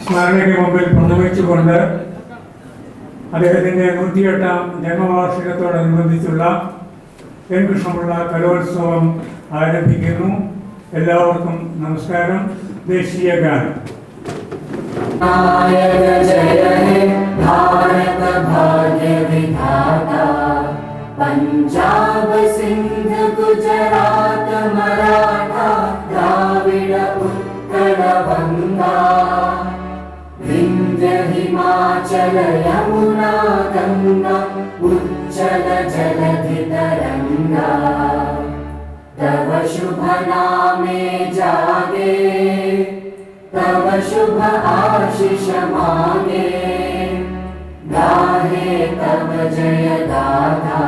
സ്മരണയ്ക്ക് മുമ്പിൽ പ്രണമിച്ചുകൊണ്ട് അദ്ദേഹത്തിൻ്റെ 108ാം ജന്മവാർഷികത്തോടനുബന്ധിച്ചുള്ള എൻ കൃഷ്ണപിള്ള കലോത്സവം ആരംഭിക്കുന്നു. എല്ലാവർക്കും നമസ്കാരം. ദേശീയ ഗാനം. पंजाब सिंध गुजरात मराठा द्राविड उत्कल बंगा विंध्य हिमाचल यमुना गंगा उज्जल जलधि तरंगा तव शुभ नामे जागे तव शुभ आशीष मांगे गाहे तव जय गाथा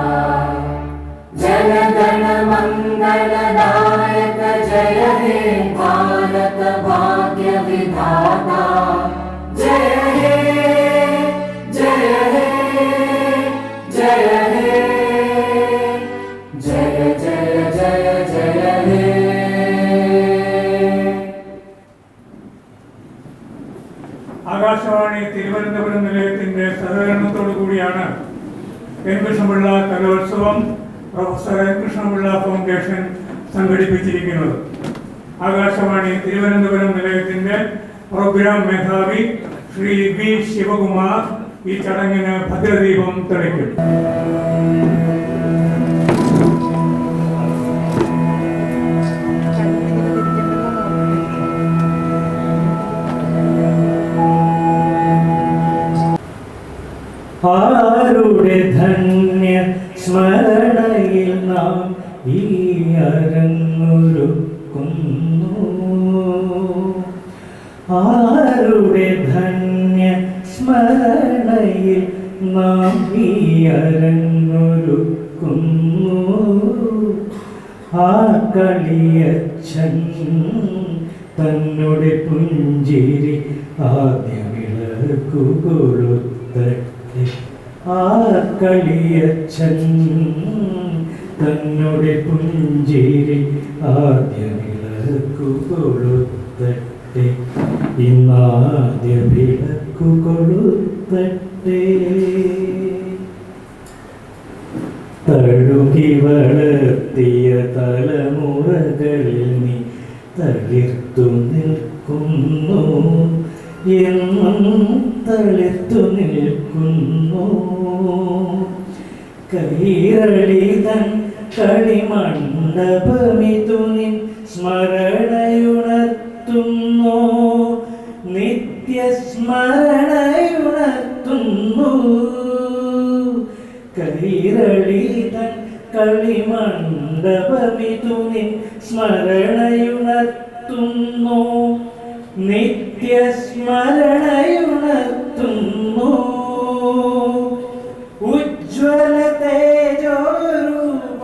जन गण मंगल दायक जय हे भारत भाग्य विधाता जय हे जय हे जय हे जय जय जय जय हे. ആകാശവാണി തിരുവനന്തപുരം നിലയത്തിൻ്റെ സഹകരണത്തോടു കൂടിയാണ് എൻ കൃഷ്ണപിള്ള കലോത്സവം പ്രൊഫസർ എൻ കൃഷ്ണപിള്ള ഫൗണ്ടേഷൻ സംഘടിപ്പിച്ചിരിക്കുന്നത്. ആകാശവാണി തിരുവനന്തപുരം നിലയത്തിൻ്റെ പ്രോഗ്രാം മേധാവി ശ്രീ ബി ശിവകുമാർ ഈ ചടങ്ങിന് ഭദ്രദീപം തെളിക്കും. ആരുടെ ധന്യ സ്മരണയിൽ നാം ഈ അരങ്ങൊരുക്കുന്നു. ആരുടെ ധന്യ സ്മരണയിൽ നാം ഈ അരങ്ങൊരുക്കുന്നു. ആ കളിയച്ഛൻ തന്നോട് പുഞ്ചിരി ആദ്യ വിളക്കുകൊളുത്തട്ടെ. ആ കളിയച്ഛൻ തന്നോട് പുഞ്ചിരി ആദ്യ വിളക്കുകൊളുത്തട്ടെ. ഇന്നാദ്യ വിളക്കുകൊളുത്തട്ടെ. തഴുകി വളർത്തിയ തലമുറകളിൽ നീ തളിർത്തു നിൽക്കുന്നു. എന്നും തളിർത്തു നിൽക്കുന്നു. കൈരളിതൻ കളിമണ്ഡപമിതു നിൻ സ്മരണയുണർത്തുന്നു. നിത്യസ്മരണയുണർത്തുന്നു. കൈരളിതൻ കളിമണ്ഡപമിതു നിൻ സ്മരണയുണർത്തുന്നു. നിത്യസ്മരണയുണർത്തുന്നു. ഉജ്ജ്വല തേജോരൂപ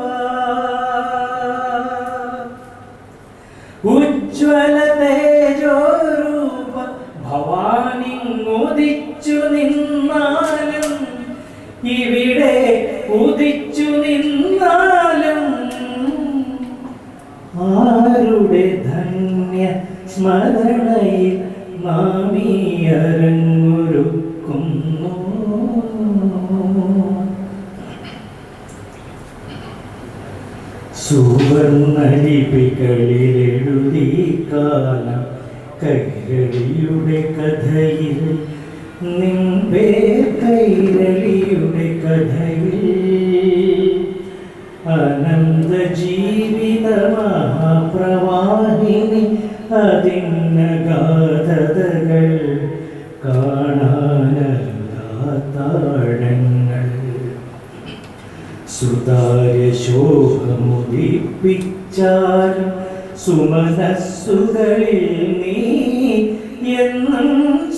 ഉജ്ജ്വല തേജോരൂപ ഭവാനിങ്ങുദിച്ചു നിന്നാലും ഇവിടെ ഉദിച്ചു നിന്നാലും ആരുടെ ധന്യ സ്മരണയിൽ നാം ഈ അരങ്ങൊരുക്കുന്നു. സുവർണലിപികളിലെഴുതി കാലം കൈരളിയുടെ കഥയിൽ നിമ്പേ കൈരളിയുടെ കഥയിൽ അനന്ത ജീവിത മഹാപ്രവാഹിനി അതിന്നഗാധതകൾ കാണാനല്ലാത്താഴങ്ങൾ സുതാര്യ ശോകമുദിപ്പിച്ചാലും സുമനസ്സുകളിൽ നീ എന്നും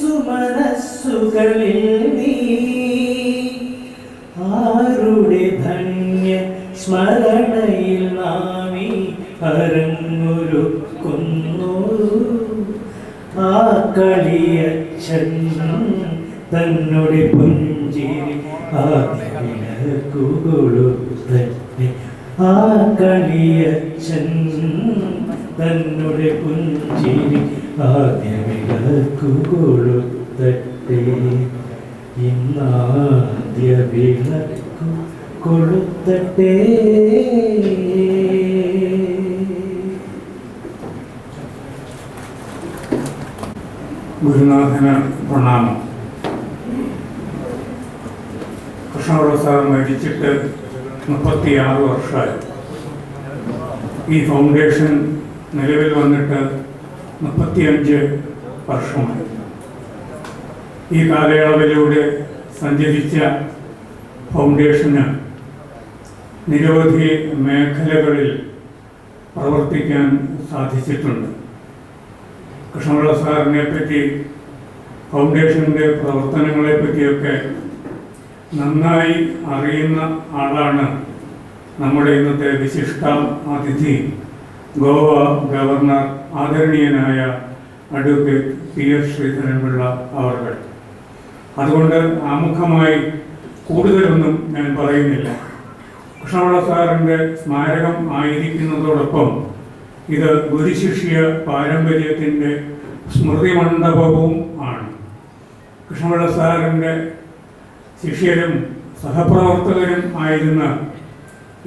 സുമനസ്സുകളിൽ നീ ആരുടെ ധന്യ സ്മരണയിൽ നാമീ അരങ്ങൊരുക്കുന്നു. ആ കളിയച്ഛൻ തന്നോട് പുഞ്ചിരി ആദ്യ വിളക്കുകൊളുത്തട്ടെ. ആ കളിയച്ഛൻ തന്നോട് പുഞ്ചിരി ആദ്യ വിളക്കു കൊളുത്തട്ടെ ഇന്നാദ്യ വിളക്കു കൊളുത്തട്ടെ. ഗുരുനാഥന് പ്രണാമം. കൃഷ്ണപിള്ള സാർ മരിച്ചിട്ട് 36 വർഷമായി. ഈ ഫൗണ്ടേഷൻ നിലവിൽ വന്നിട്ട് 35 വർഷമായി. ഈ കാലയളവിലൂടെ സഞ്ചരിച്ച ഫൗണ്ടേഷന് നിരവധി മേഖലകളിൽ പ്രവർത്തിക്കാൻ സാധിച്ചിട്ടുണ്ട്. കൃഷ്ണപിള്ള സാറിനെ പറ്റി, ഫൗണ്ടേഷൻ്റെ പ്രവർത്തനങ്ങളെ പറ്റിയൊക്കെ നന്നായി അറിയുന്ന ആളാണ് നമ്മുടെ ഇന്നത്തെ വിശിഷ്ട അതിഥി ഗോവ ഗവർണർ ആദരണീയനായ അഡ്വക്കേറ്റ് പി.എസ്. ശ്രീധരൻപിള്ള അവർ. അതുകൊണ്ട് ആമുഖമായി കൂടുതലൊന്നും ഞാൻ പറയുന്നില്ല. കൃഷ്ണപിള്ള സാറിൻ്റെ സ്മാരകം ആയിരിക്കുന്നതോടൊപ്പം ഇത് ഗുരുശിഷ്യ പാരമ്പര്യത്തിൻ്റെ സ്മൃതി മണ്ഡപവും ആണ്. കൃഷ്ണപിള്ള സാറിൻ്റെ ശിഷ്യരും സഹപ്രവർത്തകരും ആയിരുന്ന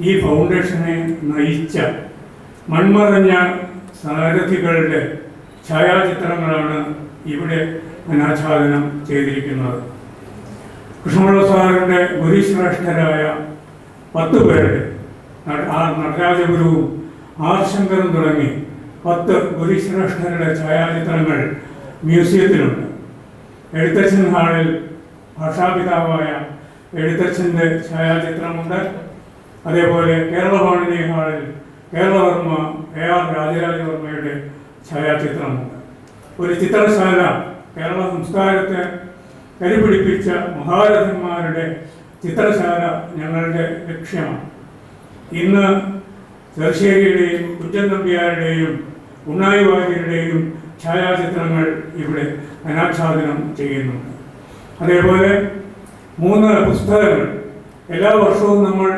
ഈ ഫൗണ്ടേഷനെ നയിച്ച മൺമറഞ്ഞ സാരഥികളുടെ ഛായാചിത്രങ്ങളാണ് ഇവിടെ അനാച്ഛാദനം ചെയ്തിരിക്കുന്നത്. കൃഷ്ണപിള്ള സാറിൻ്റെ ഗുരുശ്രേഷ്ഠരായ 10 പേരുടെ നടരാജഗുരുവും ആർ ശങ്കറും തുടങ്ങി 10 ഗുരുശ്രേഷ്ഠരുടെ ഛായാചിത്രങ്ങൾ മ്യൂസിയത്തിലുണ്ട്. എഴുത്തച്ഛൻ ഹാളിൽ ഭാഷാപിതാവായ എഴുത്തച്ഛൻ്റെ ഛായാചിത്രമുണ്ട്. അതേപോലെ കേരളവാണിനി ഹാളിൽ കേരളവർമ്മ AR രാജരാജവർമ്മയുടെ ഛായാചിത്രമുണ്ട്. ഒരു ചിത്രശാല കേരള സംസ്കാരത്തെ കരിപിടിപ്പിച്ച മഹാരഥന്മാരുടെ ചിത്രശാല ഞങ്ങളുടെ ലക്ഷ്യമാണ്. ഇന്ന് ചെറുശ്ശേരിയുടെയും കുഞ്ചൻ നമ്പ്യാരുടെയും ഉണ്ണായി വാര്യരുടെയും ഛായാചിത്രങ്ങൾ ഇവിടെ അനാച്ഛാദനം ചെയ്യുന്നുണ്ട്. അതേപോലെ 3 പുസ്തകങ്ങൾ എല്ലാ വർഷവും നമ്മൾ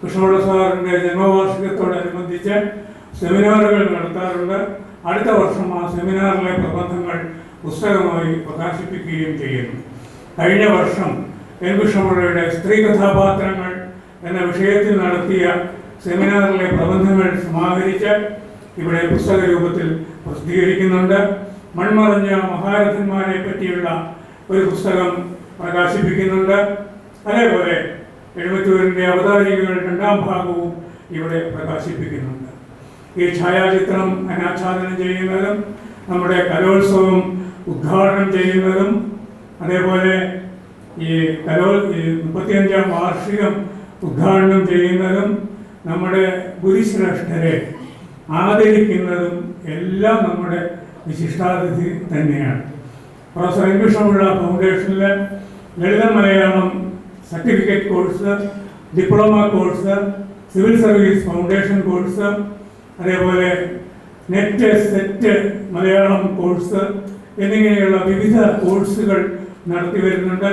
കൃഷ്ണപിള്ള സാറിൻ്റെ ജന്മവാർഷികത്തോടനുബന്ധിച്ച് സെമിനാറുകൾ നടത്താറുണ്ട്. അടുത്ത വർഷം ആ സെമിനാറിലെ പ്രബന്ധങ്ങൾ പുസ്തകമായി പ്രകാശിപ്പിക്കുകയും ചെയ്യുന്നു. കഴിഞ്ഞ വർഷം എൻ കൃഷ്ണപിള്ളയുടെ സ്ത്രീ കഥാപാത്രങ്ങൾ എന്ന വിഷയത്തിൽ നടത്തിയ സെമിനാറിലെ പ്രബന്ധങ്ങൾ സമാഹരിച്ച് ഇവിടെ പുസ്തക രൂപത്തിൽ പ്രസിദ്ധീകരിക്കുന്നുണ്ട്. മൺമറഞ്ഞ മഹാരഥന്മാരെ പറ്റിയുള്ള ഒരു പുസ്തകം പ്രകാശിപ്പിക്കുന്നുണ്ട്. അതേപോലെ എഴുമറ്റൂരിൻ്റെ അവതാരികകൾ 2ാം ഭാഗവും ഇവിടെ പ്രകാശിപ്പിക്കുന്നുണ്ട്. ഈ ഛായാചിത്രം അനാച്ഛാദനം ചെയ്യുന്നതും നമ്മുടെ കലോത്സവം ഉദ്ഘാടനം ചെയ്യുന്നതും അതേപോലെ ഈ 35ാം വാർഷികം ഉദ്ഘാടനം ചെയ്യുന്നതും നമ്മുടെ ഗുരുശ്രേഷ്ഠരെ ആദരിക്കുന്നതും എല്ലാം നമ്മുടെ വിശിഷ്ടാതിഥി തന്നെയാണ്. പ്രൊഫസർ എൻ കൃഷ്ണപിള്ള ഫൗണ്ടേഷനിലെ Lalitha Malayalam certificate course, diploma course, civil service foundation course, അതേപോലെ നെറ്റ് സെറ്റ് മലയാളം കോഴ്സ് എന്നിങ്ങനെയുള്ള വിവിധ കോഴ്സുകൾ നടത്തി വരുന്നുണ്ട്.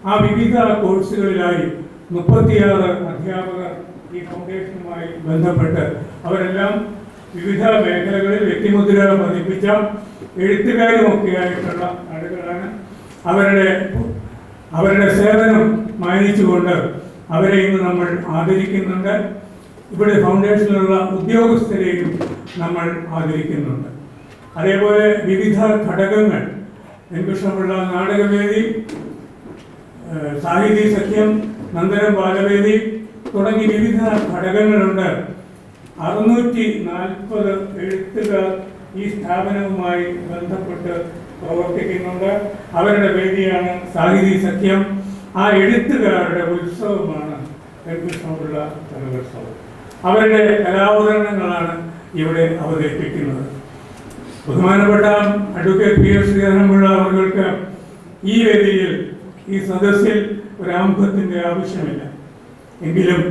ആ വിവിധ കോഴ്സുകളിലായി 36 അധ്യാപകർ ഈ ഫൗണ്ടേഷനുമായി ബന്ധപ്പെട്ട് അവരെല്ലാം വിവിധ മേഖലകളിൽ വ്യക്തിമുദ്ര പതിപ്പിച്ച എഴുത്തുകാരുമൊക്കെ ആയിട്ടുള്ള ആളുകളാണ്. അവരുടെ സേവനം മാനിച്ചുകൊണ്ട് അവരെ ഇന്ന് നമ്മൾ ആദരിക്കുന്നുണ്ട്. ഇവിടെ ഫൗണ്ടേഷനിലുള്ള ഉദ്യോഗസ്ഥരെയും നമ്മൾ ആദരിക്കുന്നുണ്ട്. അതേപോലെ വിവിധ ഘടകങ്ങൾ എൻ കൃഷ്ണപിള്ള നാടകവേദി, സാഹിതി സഖ്യം, നന്ദനം ബാലവേദി തുടങ്ങി വിവിധ ഘടകങ്ങളുണ്ട്. 640 എഴുത്തുകാർ ഈ സ്ഥാപനവുമായി ബന്ധപ്പെട്ട് പ്രവർത്തിക്കുന്നുണ്ട്. അവരുടെ വേദിയാണ് സാഹിതി സഖ്യം. ആ എഴുത്തുകാരുടെ ഉത്സവമാണ് എൻ കൃഷ്ണപിള്ള കലോത്സവം. അവരുടെ കലാവതരണങ്ങളാണ് ഇവിടെ അവതരിപ്പിക്കുന്നത്. ബഹുമാനപ്പെട്ട അഡ്വക്കേറ്റ് പി.എസ്. ശ്രീധരൻപിള്ള അവർക്ക് ഈ വേദിയിൽ, ഈ സദസ്സിൽ ഒരു ആമുഖത്തിൻ്റെ ആവശ്യമില്ല. എങ്കിലും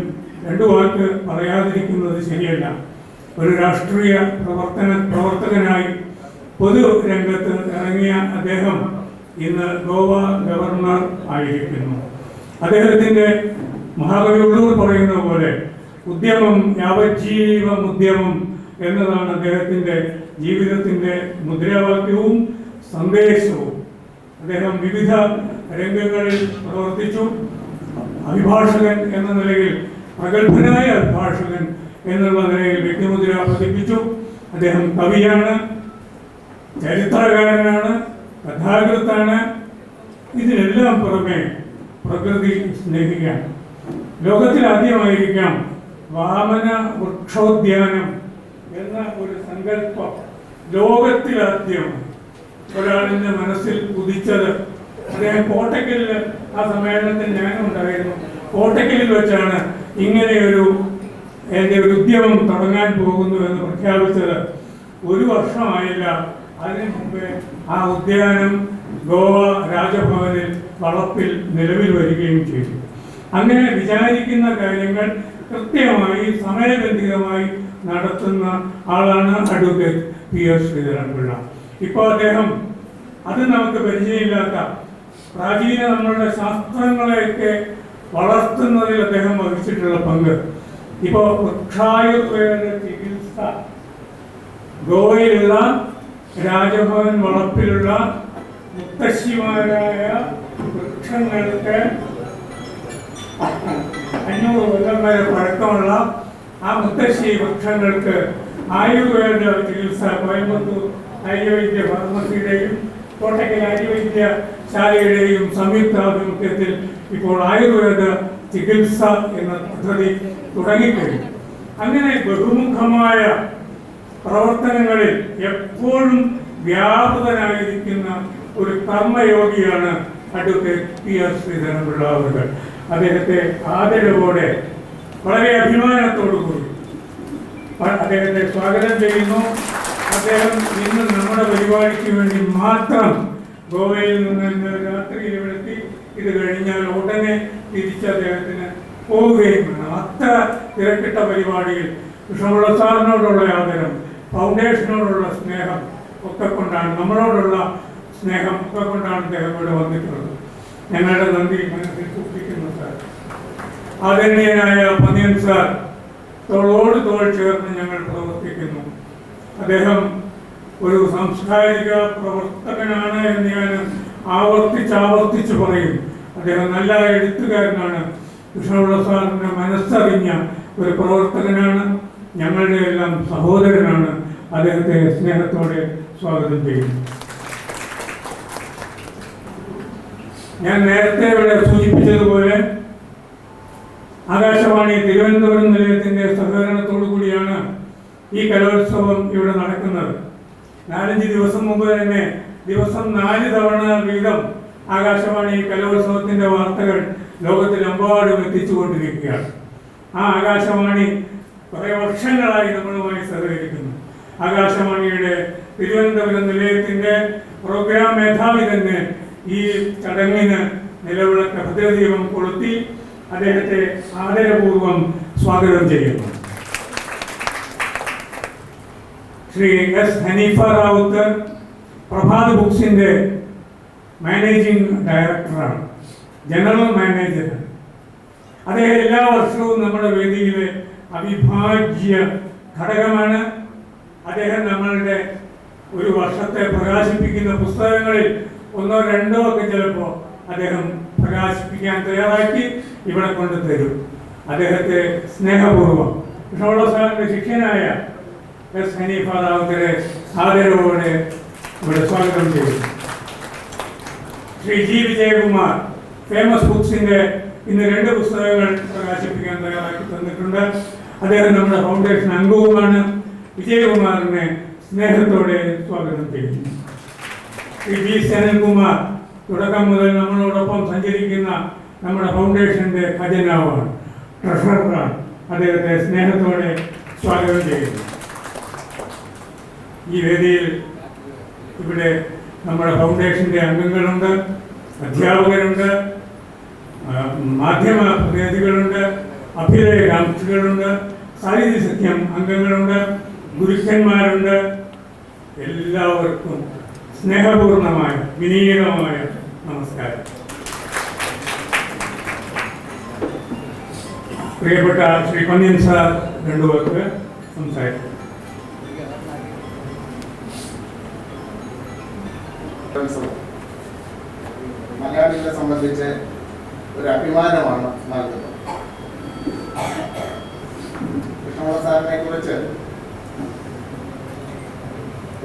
2 വാക്ക് പറയാതിരിക്കുന്നത് ശരിയല്ല. ഒരു രാഷ്ട്രീയ പ്രവർത്തകനായി പൊതുരംഗത്ത് ഇറങ്ങിയ അദ്ദേഹം ഇന്ന് ഗോവ ഗവർണർ ആയിരിക്കുന്നു. അദ്ദേഹത്തിൻ്റെ മഹാകവി ഉള്ളൂർ പറയുന്ന പോലെ ഉദ്യമം യാവജ്ജീവമുദ്യമം എന്നതാണ് അദ്ദേഹത്തിൻ്റെ ജീവിതത്തിൻ്റെ മുദ്രാവാക്യവും സന്ദേശവും. അദ്ദേഹം വിവിധ രംഗങ്ങളിൽ പ്രവർത്തിച്ചു. അഭിഭാഷകൻ എന്ന നിലയിൽ, പ്രഗത്ഭനായ അഭിഭാഷകൻ എന്നുള്ള നിലയിൽ വ്യക്തിമുദ്ര പതിപ്പിച്ചു. അദ്ദേഹം കവിയാണ്, ചരിത്രകാരനാണ്, കഥാകൃത്താണ്. ഇതിനെല്ലാം പുറമെ പ്രകൃതി സ്നേഹിക്കാൻ ലോകത്തിലാദ്യമായിരിക്കാം വാമന വൃക്ഷോദ്യാനം എന്ന ഒരു സങ്കല്പം ലോകത്തിലാദ്യം ഒരാളിൻ്റെ മനസ്സിൽ ഉദിച്ചത്. അദ്ദേഹം കോട്ടക്കലിൽ, ആ സമ്മേളനത്തിൽ ഞാനും ഉണ്ടായിരുന്നു, കോട്ടക്കലിൽ വെച്ചാണ് ഇങ്ങനെയൊരു എൻ്റെ ഒരു ഉദ്യമം തുടങ്ങാൻ പോകുന്നു എന്ന് പ്രഖ്യാപിച്ചത്. ഒരു വർഷമായില്ല, അതിനു മുമ്പേ ആ ഉദ്യാനം ഗോവ രാജഭവനിൽ വളപ്പിൽ നിലവിൽ വരികയും ചെയ്തു. അങ്ങനെ വിചാരിക്കുന്ന കാര്യങ്ങൾ കൃത്യമായി സമയബന്ധിതമായി നടത്തുന്ന ആളാണ് അഡ്വക്കേറ്റ് പി.എസ്. ശ്രീധരൻപിള്ള. ഇപ്പോൾ അദ്ദേഹം, അത് നമുക്ക് പരിചയമില്ലാത്ത പ്രാചീന നമ്മളുടെ ശാസ്ത്രങ്ങളെയൊക്കെ വളർത്തുന്നതിൽ അദ്ദേഹം വഹിച്ചിട്ടുള്ള പങ്ക്. ഇപ്പോൾ വൃക്ഷായുർവേദ ചികിത്സ ഗോവയിലുള്ള രാജഭവൻ വളപ്പിലുള്ള മുത്തശ്ശിമാരായ വൃക്ഷങ്ങൾക്ക് 500 കൊല്ലം വരെ പഴക്കമുള്ള ആ മുത്തശ്ശി വൃക്ഷങ്ങൾക്ക് ആയുർവേദ ചികിത്സ കോയമ്പത്തൂർ ആര്യവൈദ്യ ഫാർമസിയുടെയും കോട്ടക്കൽ ആര്യവൈദ്യശാലയുടെയും സംയുക്താഭിമുഖ്യത്തിൽ ഇപ്പോൾ ആയുർവേദ ചികിത്സ എന്ന പദ്ധതി തുടങ്ങിക്കഴിഞ്ഞു. അങ്ങനെ ബഹുമുഖമായ പ്രവർത്തനങ്ങളിൽ എപ്പോഴും വ്യാപൃതനായിരിക്കുന്ന ഒരു കർമ്മയോഗിയാണ് അഡ്വക്കേറ്റ് പി.എസ്. ശ്രീധരൻപിള്ള അവർ. അദ്ദേഹത്തെ ആദരവോടെ, വളരെ അഭിമാനത്തോടുകൂടി അദ്ദേഹത്തെ സ്വാഗതം ചെയ്യുന്നു. അദ്ദേഹം ഇന്ന് നമ്മുടെ പരിപാടിക്ക് വേണ്ടി മാത്രം ഗോവയിൽ നിന്ന് ഇന്ന് രാത്രിയിൽ ഇവിടെത്തി. ഇത് കഴിഞ്ഞാൽ ഉടനെ തിരിച്ച് അദ്ദേഹത്തിന് പോവുകയും വേണം. അത്ര തിരക്കിട്ട പരിപാടിയിൽ കൃഷ്ണപിള്ള സാറിനോടുള്ള ആദരം, ഫൗണ്ടേഷനോടുള്ള സ്നേഹം ഒക്കെ കൊണ്ടാണ്, നമ്മളോടുള്ള സ്നേഹം ഒക്കെ കൊണ്ടാണ് അദ്ദേഹം ഇവിടെ വന്നിട്ടുള്ളത്. ഞങ്ങളുടെ നന്ദി മനസ്സിൽ സൂക്ഷിക്കുന്നു സാർ. ആദരണീയനായ പന്നിയൻ സാർ തോളോട് തോൾ ചേർന്ന് ഞങ്ങൾ പ്രവർത്തിക്കുന്നു. അദ്ദേഹം ഒരു സാംസ്കാരിക പ്രവർത്തകനാണ് എന്ന് ഞാൻ ആവർത്തിച്ച് പറയും. അദ്ദേഹം നല്ല എഴുത്തുകാരനാണ്. കൃഷ്ണപിള്ള സാറിൻ്റെ മനസ്സറിഞ്ഞ ഒരു പ്രവർത്തകനാണ്. ഞങ്ങളുടെ എല്ലാം സഹോദരനാണ്. അദ്ദേഹത്തെ സ്നേഹത്തോടെ സ്വാഗതം ചെയ്യുന്നു. ഞാൻ നേരത്തെ ഇവിടെ സൂചിപ്പിച്ചതുപോലെ ആകാശവാണി തിരുവനന്തപുരം നിലയത്തിൻ്റെ സഹകരണത്തോടു കൂടിയാണ് ഈ കലോത്സവം ഇവിടെ നടക്കുന്നത്. 4-5 ദിവസം മുമ്പ് തന്നെ ദിവസം 4 തവണ വീതം ആകാശവാണി കലോത്സവത്തിൻ്റെ വാർത്തകൾ ലോകത്തിലെമ്പാടും എത്തിച്ചുകൊണ്ടിരിക്കുകയാണ്. ആ ആകാശവാണി കുറേ വർഷങ്ങളായി നമ്മളുമായി സഹകരിക്കുന്നു. ആകാശവാണിയുടെ തിരുവനന്തപുരം നിലയത്തിൻ്റെ പ്രോഗ്രാം മേധാവി തന്നെ ഈ ചടങ്ങിന് നിലവിളക്ക് ഭദ്രദീപം കൊളുത്തി അദ്ദേഹത്തെ ആദരപൂർവം സ്വാഗതം ചെയ്യുന്നു. ശ്രീ എസ് ഹനീഫ റാവുത്തർ പ്രഭാത് ബുക്സിൻ്റെ മാനേജിംഗ് ഡയറക്ടറാണ്, ജനറൽ മാനേജറാണ്. അദ്ദേഹം എല്ലാ വർഷവും നമ്മുടെ വേദിയിലെ അവിഭാജ്യ ഘടകമാണ്. അദ്ദേഹം നമ്മളുടെ ഒരു വർഷത്തെ പ്രകാശിപ്പിക്കുന്ന പുസ്തകങ്ങളിൽ 1-2 ഒക്കെ ചിലപ്പോൾ അദ്ദേഹം പ്രകാശിപ്പിക്കാൻ തയ്യാറാക്കി ഇവിടെ കൊണ്ട് തരും. അദ്ദേഹത്തെ സ്നേഹപൂർവ്വം കൃഷ്ണപിള്ള സാറിൻ്റെ ശിഷ്യനായ എസ് ഹനീഫ റാവുത്തരെ ആദരവോടെ ഇവിടെ സ്വാഗതം ചെയ്തു. ശ്രീ ജി വിജയകുമാർ ഫേമസ് ബുക്സിൻ്റെ ഇന്ന് 2 പുസ്തകങ്ങൾ പ്രകാശിപ്പിക്കാൻ തയ്യാറാക്കി തന്നിട്ടുണ്ട്. അദ്ദേഹം നമ്മുടെ ഫൗണ്ടേഷൻ അംഗവുമാണ്. വിജയകുമാറിനെ സ്നേഹത്തോടെ സ്വാഗതം ചെയ്യുന്നു. ശ്രീ വി സനൽകുമാർ തുടക്കം മുതൽ നമ്മളോടൊപ്പം സഞ്ചരിക്കുന്ന നമ്മുടെ ഫൗണ്ടേഷൻ്റെ ഖജനാവാണ്, ട്രഷററാണ്. അദ്ദേഹത്തെ സ്നേഹത്തോടെ സ്വാഗതം ചെയ്യുന്നു. ഈ വേദിയിൽ ഇവിടെ നമ്മുടെ ഫൗണ്ടേഷൻ്റെ അംഗങ്ങളുണ്ട്, അധ്യാപകരുണ്ട്, മാധ്യമ പ്രതിനിധികളുണ്ട്, അഭ്യുദയകാംക്ഷികളുണ്ട്, സാഹിത്യ സഖ്യം അംഗങ്ങളുണ്ട്, ഗുരുക്കന്മാരുണ്ട്. എല്ലാവർക്കും സ്നേഹപൂർണമായ വിനീതമായ നമസ്കാരം. പ്രിയപ്പെട്ട ശ്രീ പന്നിയൻ സാർ 2 വാക്ക് സംസാരിക്കും. മലയാളികളെ സംബന്ധിച്ച് ഒരു അഭിമാനമാണ് നൽകുന്നത്. കൃഷ്ണപിള്ള സാറിനെ കുറിച്ച്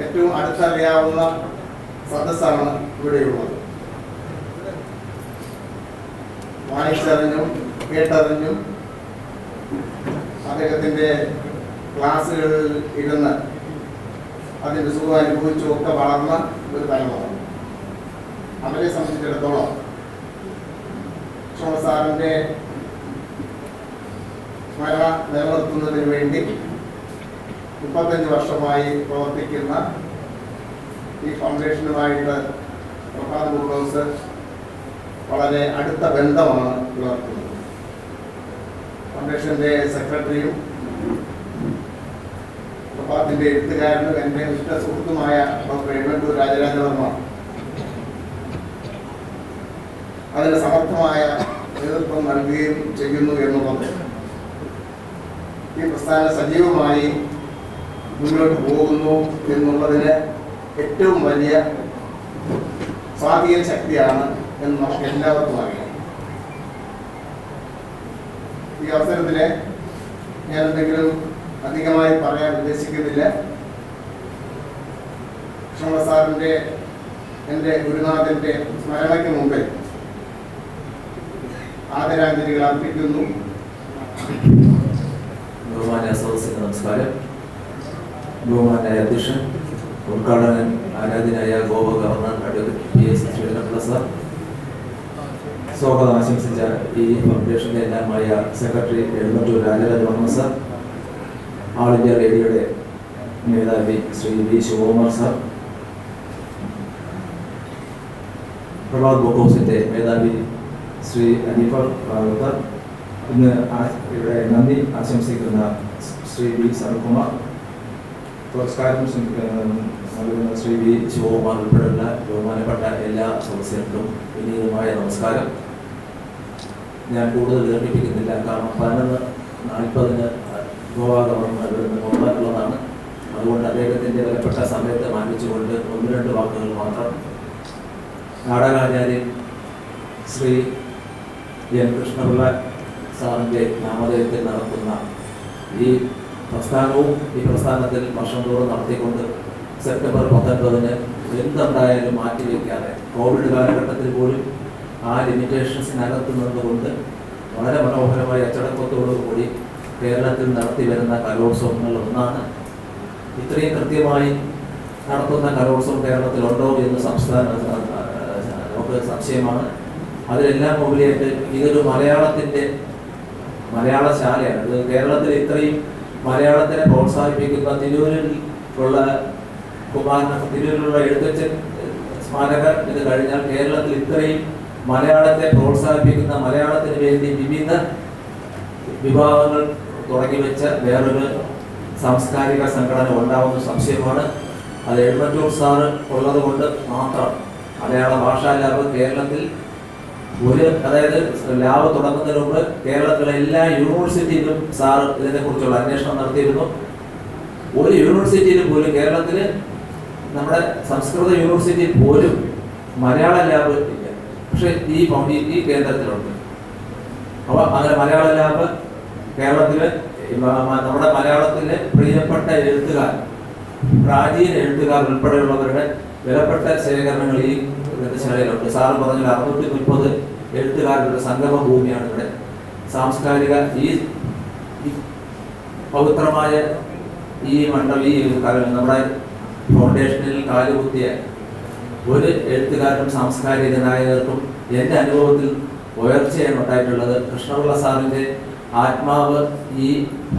ഏറ്റവും അടുത്തറിയാവുന്ന സദസ്സാണ് ഇവിടെയുള്ളത്. വായിച്ചറിഞ്ഞും കേട്ടറിഞ്ഞും അദ്ദേഹത്തിൻ്റെ ക്ലാസ്സുകളിൽ ഇരുന്ന് അതിൻ്റെ സുഖം അനുഭവിച്ചും ഒക്കെ വളർന്ന ഒരു തലമുറ. അവരെ സംബന്ധിച്ചിടത്തോളം കൃഷ്ണപിള്ള സാറിൻ്റെ സ്മരണ നിലനിർത്തുന്നതിന് വേണ്ടി 35 വർഷമായി പ്രവർത്തിക്കുന്ന ഈ ഫൗണ്ടേഷനുമായിട്ട് പ്രഭാത് ബുക്ക് ഹൗസ് വളരെ അടുത്ത ബന്ധമാണ് പുലർത്തുന്നത്. ഫൗണ്ടേഷൻ്റെ സെക്രട്ടറിയും പ്രഭാതിൻ്റെ എഴുത്തുകാരനും എൻ്റെ ഇഷ്ട സുഹൃത്തുമായ ഡോക്ടർ എഴുമറ്റൂർ രാജരാജവർമ്മ അതിന് സമർത്ഥമായ നേതൃത്വം നൽകുകയും ചെയ്യുന്നു എന്നുള്ളത് ഈ പ്രസ്ഥാനം സജീവമായി മുന്നോട്ട് പോകുന്നു എന്നുള്ളതിന് ഏറ്റവും വലിയ സ്വാധീന ശക്തിയാണ് എന്ന് നമുക്ക് എല്ലാവർക്കും അറിയാം. ഈ അവസരത്തിൽ ഞാൻ എന്തെങ്കിലും അധികമായി പറയാൻ ഉദ്ദേശിക്കുന്നില്ല. കൃഷ്ണപിള്ള സാറിൻ്റെ എൻ്റെ ഗുരുനാഥൻ്റെ സ്മരണയ്ക്ക് മുമ്പിൽ ആദരാഞ്ജലികൾ അർപ്പിക്കുന്നു. ബഹുമാന്യ സദസ്സിന് നമസ്കാരം. ബഹുമാന്യ അധ്യക്ഷൻ, ഉദ്ഘാടകൻ ആരാധനായ Goa governor advocate PS Sreedharan Pillai sir, സ്വാഗതം ആശംസിച്ച ഈ ഫൗണ്ടേഷന്റെ എല്ലാമായ secretary Ezhumattoor Raja Raja Varma sir, all India റേഡിയോയുടെ മേധാവി Shri V Sivakumar sir, Prabhat book ഹൗസിന്റെ മേധാവി ശ്രീ അനീഫ റാവുത്തർ, ഇന്ന് ഇവിടെ നന്ദി ആശംസിക്കുന്ന ശ്രീ V സനൽകുമാർ, പുരസ്കാരം നൽകുന്ന ശ്രീ V ശിവകുമാർ ഉൾപ്പെടെയുള്ള ബഹുമാനപ്പെട്ട എല്ലാ സദസ്യർക്കും വിനീതമായ നമസ്കാരം. ഞാൻ കൂടുതൽ ദീർഘിപ്പിക്കുന്നില്ല, കാരണം 11:40 ഗോവ ഗവർണർ മുമ്പായിട്ടുള്ളതാണ്. അതുകൊണ്ട് അദ്ദേഹത്തിൻ്റെ വിലപ്പെട്ട സമയത്ത് മാനിച്ചുകൊണ്ട് 1-2 വാക്കുകൾ മാത്രം. നാടകാചാര്യൻ ശ്രീ N കൃഷ്ണപിള്ള സാറിൻ്റെ നാമധേയത്തിൽ നടത്തുന്ന ഈ പ്രസ്ഥാനവും ഈ പ്രസ്ഥാനത്തിൽ വർഷം തോറും നടത്തിക്കൊണ്ട് സെപ്റ്റംബർ 19 എന്തുണ്ടായാലും മാറ്റിവെക്കാതെ കോവിഡ് കാലഘട്ടത്തിൽ പോലും ആ ലിമിറ്റേഷൻസിനകത്ത് നിന്നുകൊണ്ട് വളരെ മനോഹരമായ അച്ചടക്കത്തോടുകൂടി കേരളത്തിൽ നടത്തി വരുന്ന കലോത്സവങ്ങളിൽ ഒന്നാണ്. ഇത്രയും കൃത്യമായി നടത്തുന്ന കലോത്സവം കേരളത്തിലുണ്ടോ എന്ന് നമുക്ക് സംശയമാണ്. അതിലെല്ലാം മുകളിലായിട്ട് ഇതൊരു മലയാളശാലയാണ്. ഇത് കേരളത്തിൽ ഇത്രയും മലയാളത്തിനെ പ്രോത്സാഹിപ്പിക്കുന്ന തിരൂരിലുള്ള എഴുത്തച്ഛൻ സ്മാരക ഇത് കഴിഞ്ഞാൽ കേരളത്തിൽ ഇത്രയും മലയാളത്തെ പ്രോത്സാഹിപ്പിക്കുന്ന, മലയാളത്തിന് വേണ്ടി വിവിധ വിഭാഗങ്ങൾ തുടങ്ങി വെച്ച വേറൊരു സാംസ്കാരിക സംഘടന ഉണ്ടാവുന്ന സംശയമാണ്. അത് എഴുമറ്റൂർ സാറ് ഉള്ളത് കൊണ്ട് മാത്രം മലയാള ഭാഷാ ലാബ് കേരളത്തിൽ അതായത് ലാബ് തുടങ്ങുന്നതിന് മുമ്പ് കേരളത്തിലെ എല്ലാ യൂണിവേഴ്സിറ്റിയിലും സാർ ഇതിനെക്കുറിച്ചുള്ള അന്വേഷണം നടത്തിയിരുന്നു. ഒരു യൂണിവേഴ്സിറ്റിയിൽ പോലും, കേരളത്തിൽ നമ്മുടെ സംസ്കൃത യൂണിവേഴ്സിറ്റിയിൽ പോലും മലയാള ലാബ് ഇല്ല. പക്ഷേ ഈ കേന്ദ്രത്തിലുണ്ട്. അപ്പോൾ അങ്ങനെ മലയാള ലാബ് കേരളത്തിൽ നമ്മുടെ മലയാളത്തിലെ പ്രിയപ്പെട്ട എഴുത്തുകാർ, പ്രാചീന എഴുത്തുകാർ ഉൾപ്പെടെയുള്ളവരുടെ വിലപ്പെട്ട ശേഖരണങ്ങൾ ഈ ഗ്രന്ഥശാലയിലുണ്ട്. സാറ് പറഞ്ഞ 630 എഴുത്തുകാരുടെ സംഗമ ഭൂമിയാണ് ഇവിടെ. സാംസ്കാരിക ഈ പവിത്രമായ ഈ നമ്മുടെ ഫൗണ്ടേഷനിൽ കാലുകുത്തിയ ഒരു എഴുത്തുകാരനും സാംസ്കാരിക നായകർക്കും എൻ്റെ അനുഭവത്തിൽ ഉയർച്ചയാണ് ഉണ്ടായിട്ടുള്ളത്. കൃഷ്ണപിള്ള സാറിൻ്റെ ആത്മാവ് ഈ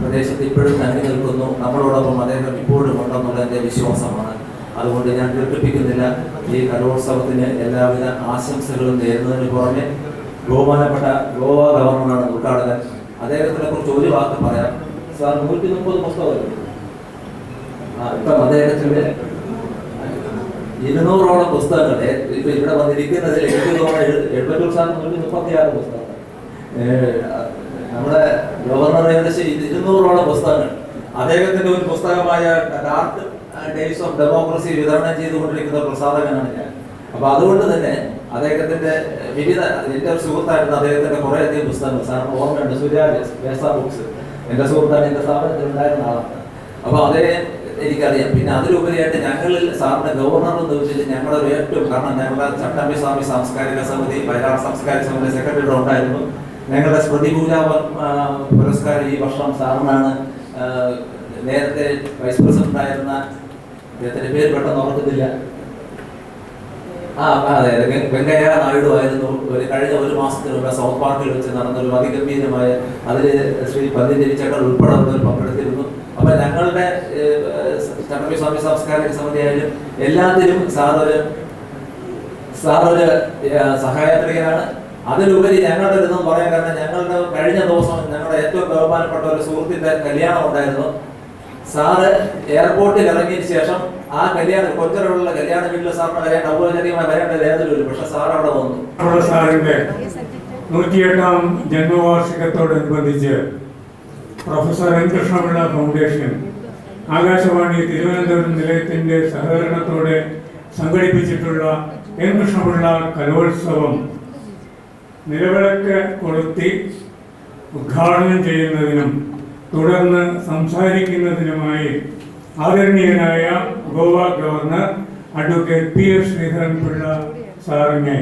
പ്രദേശത്ത് ഇപ്പോഴും തങ്ങി നിൽക്കുന്നു. നമ്മളോടൊപ്പം അദ്ദേഹം ഇപ്പോഴും ഉണ്ടെന്നുള്ള എൻ്റെ വിശ്വാസമാണ്. അതുകൊണ്ട് ഞാൻ ദീർഘിപ്പിക്കുന്നില്ല. ഈ കലോത്സവത്തിന് എല്ലാവിധ ആശംസകളും നേരുന്നതിന് പുറമെ ബഹുമാനപ്പെട്ട ഗോവ ഗവർണറാണ് ഉദ്ഘാടകൻ. അദ്ദേഹത്തിനെ കുറിച്ച് ഒരു വാക്ക് പറയാം. സാർ 130 പുസ്തകമല്ലേ? ഇപ്പം അദ്ദേഹത്തിൻ്റെ 200ഓളം പുസ്തകങ്ങൾ ഇപ്പൊ ഇവിടെ വന്നിരിക്കുന്നതിൽ എനിക്ക് തോന്നുന്നു എഴുമറ്റൂർ സാർ 136 പുസ്തകങ്ങൾ, നമ്മുടെ ഗവർണർ ഏകദേശം 200ഓളം പുസ്തകങ്ങൾ. അദ്ദേഹത്തിന്റെ ഒരു പുസ്തകമായ ഡാർക്ക് ഡേയ്സ് ഓഫ് ഡെമോക്രസി വിതരണം ചെയ്തുകൊണ്ടിരിക്കുന്ന പ്രസാധകനാണ് ഞാൻ. അപ്പോൾ അതുകൊണ്ട് തന്നെ അദ്ദേഹത്തിൻ്റെ വിവിധ, എൻ്റെ ഒരു സുഹൃത്തായിരുന്നു അദ്ദേഹത്തിൻ്റെ കുറേയധികം പുസ്തകങ്ങൾ സാറിന് ഓർമ്മയുണ്ട്. സൂര്യാജ് വേസ ബുക്സ് എൻ്റെ സുഹൃത്താണ്, എൻ്റെ സ്ഥാപനത്തിൽ ഉണ്ടായിരുന്ന ആളാണ്. അപ്പോൾ അതേ എനിക്കറിയാം. പിന്നെ അതിലുപരിയായിട്ട് ഞങ്ങളിൽ സാറിൻ്റെ ഗവർണർ എന്ന് വെച്ചിട്ട് ഞങ്ങളുടെ ഏറ്റവും, കാരണം ഞങ്ങളുടെ ചട്ടമ്പി സ്വാമി സാംസ്കാരിക സമിതി, വയനാട് സാംസ്കാരിക സമിതി സെക്രട്ടറിയുടെ ഉണ്ടായിരുന്നു. ഞങ്ങളുടെ സ്മൃതി പൂജ പുരസ്കാരം ഈ വർഷം സാറിനാണ്. നേരത്തെ വൈസ് പ്രസിഡന്റ് ആയിരുന്ന അദ്ദേഹത്തിൻ്റെ പേര് പെട്ടെന്ന് ഓർക്കുന്നില്ല, അതെ, വെങ്കയ്യ നായിഡു ആയിരുന്നു. കഴിഞ്ഞ ഒരു മാസത്തിന് മുമ്പ് സൗത്ത് പാർക്കിൽ വെച്ച് നടന്നൊരു അതിഗംഭീരമായ, അതിൽ ശ്രീ പന്തിഞ്ചേരി ചേട്ടൻ ഉൾപ്പെടെ പങ്കെടുത്തിരുന്നു. അപ്പൊ ഞങ്ങളുടെ ചട്ടമ്പി സ്വാമി സാംസ്കാരിക സമിതി ആയാലും എല്ലാത്തിലും സാറൊരു സഹായത്രികനാണ്. അതിലുപരി ഞങ്ങളുടെ ഇതെന്ന് പറയാൻ കാരണം, ഞങ്ങളുടെ കഴിഞ്ഞ ദിവസം ഞങ്ങളുടെ ഏറ്റവും ബഹുമാനപ്പെട്ട ഒരു സുഹൃത്തിന്റെ കല്യാണം ഉണ്ടായിരുന്നു. സാറ് എയർപോർട്ടിൽ ഇറങ്ങിയതിന് ശേഷം ആ കല്യാണം, കൊച്ചറയുള്ള കല്യാണ വീട്ടിൽ സാറിന് വരേണ്ട, ഔപചാരികമായി വരേണ്ട ഏതൊരു, പക്ഷെ സാർ അവിടെ വന്നു. സാറിന്റെ 108ാം ജന്മവാർഷികത്തോടനുബന്ധിച്ച് professor N Krishnapillai foundation Akashvani Thiruvananthapuram നിലയത്തിന്റെ സഹകരണത്തോടെ സംഘടിപ്പിച്ചിട്ടുള്ള എൻ കൃഷ്ണപിള്ള കലോത്സവം നിലവിളക്ക് കൊളുത്തി ഉദ്ഘാടനം ചെയ്യുന്നതിനും തുടർന്ന് സംസാരിക്കുന്നതിനുമായി ആദരണീയനായ Goa governor advocate PS. Sreedharan Pillai സാറിനെ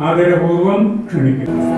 ആദരപൂർവ്വം ക്ഷണിക്കുന്നു.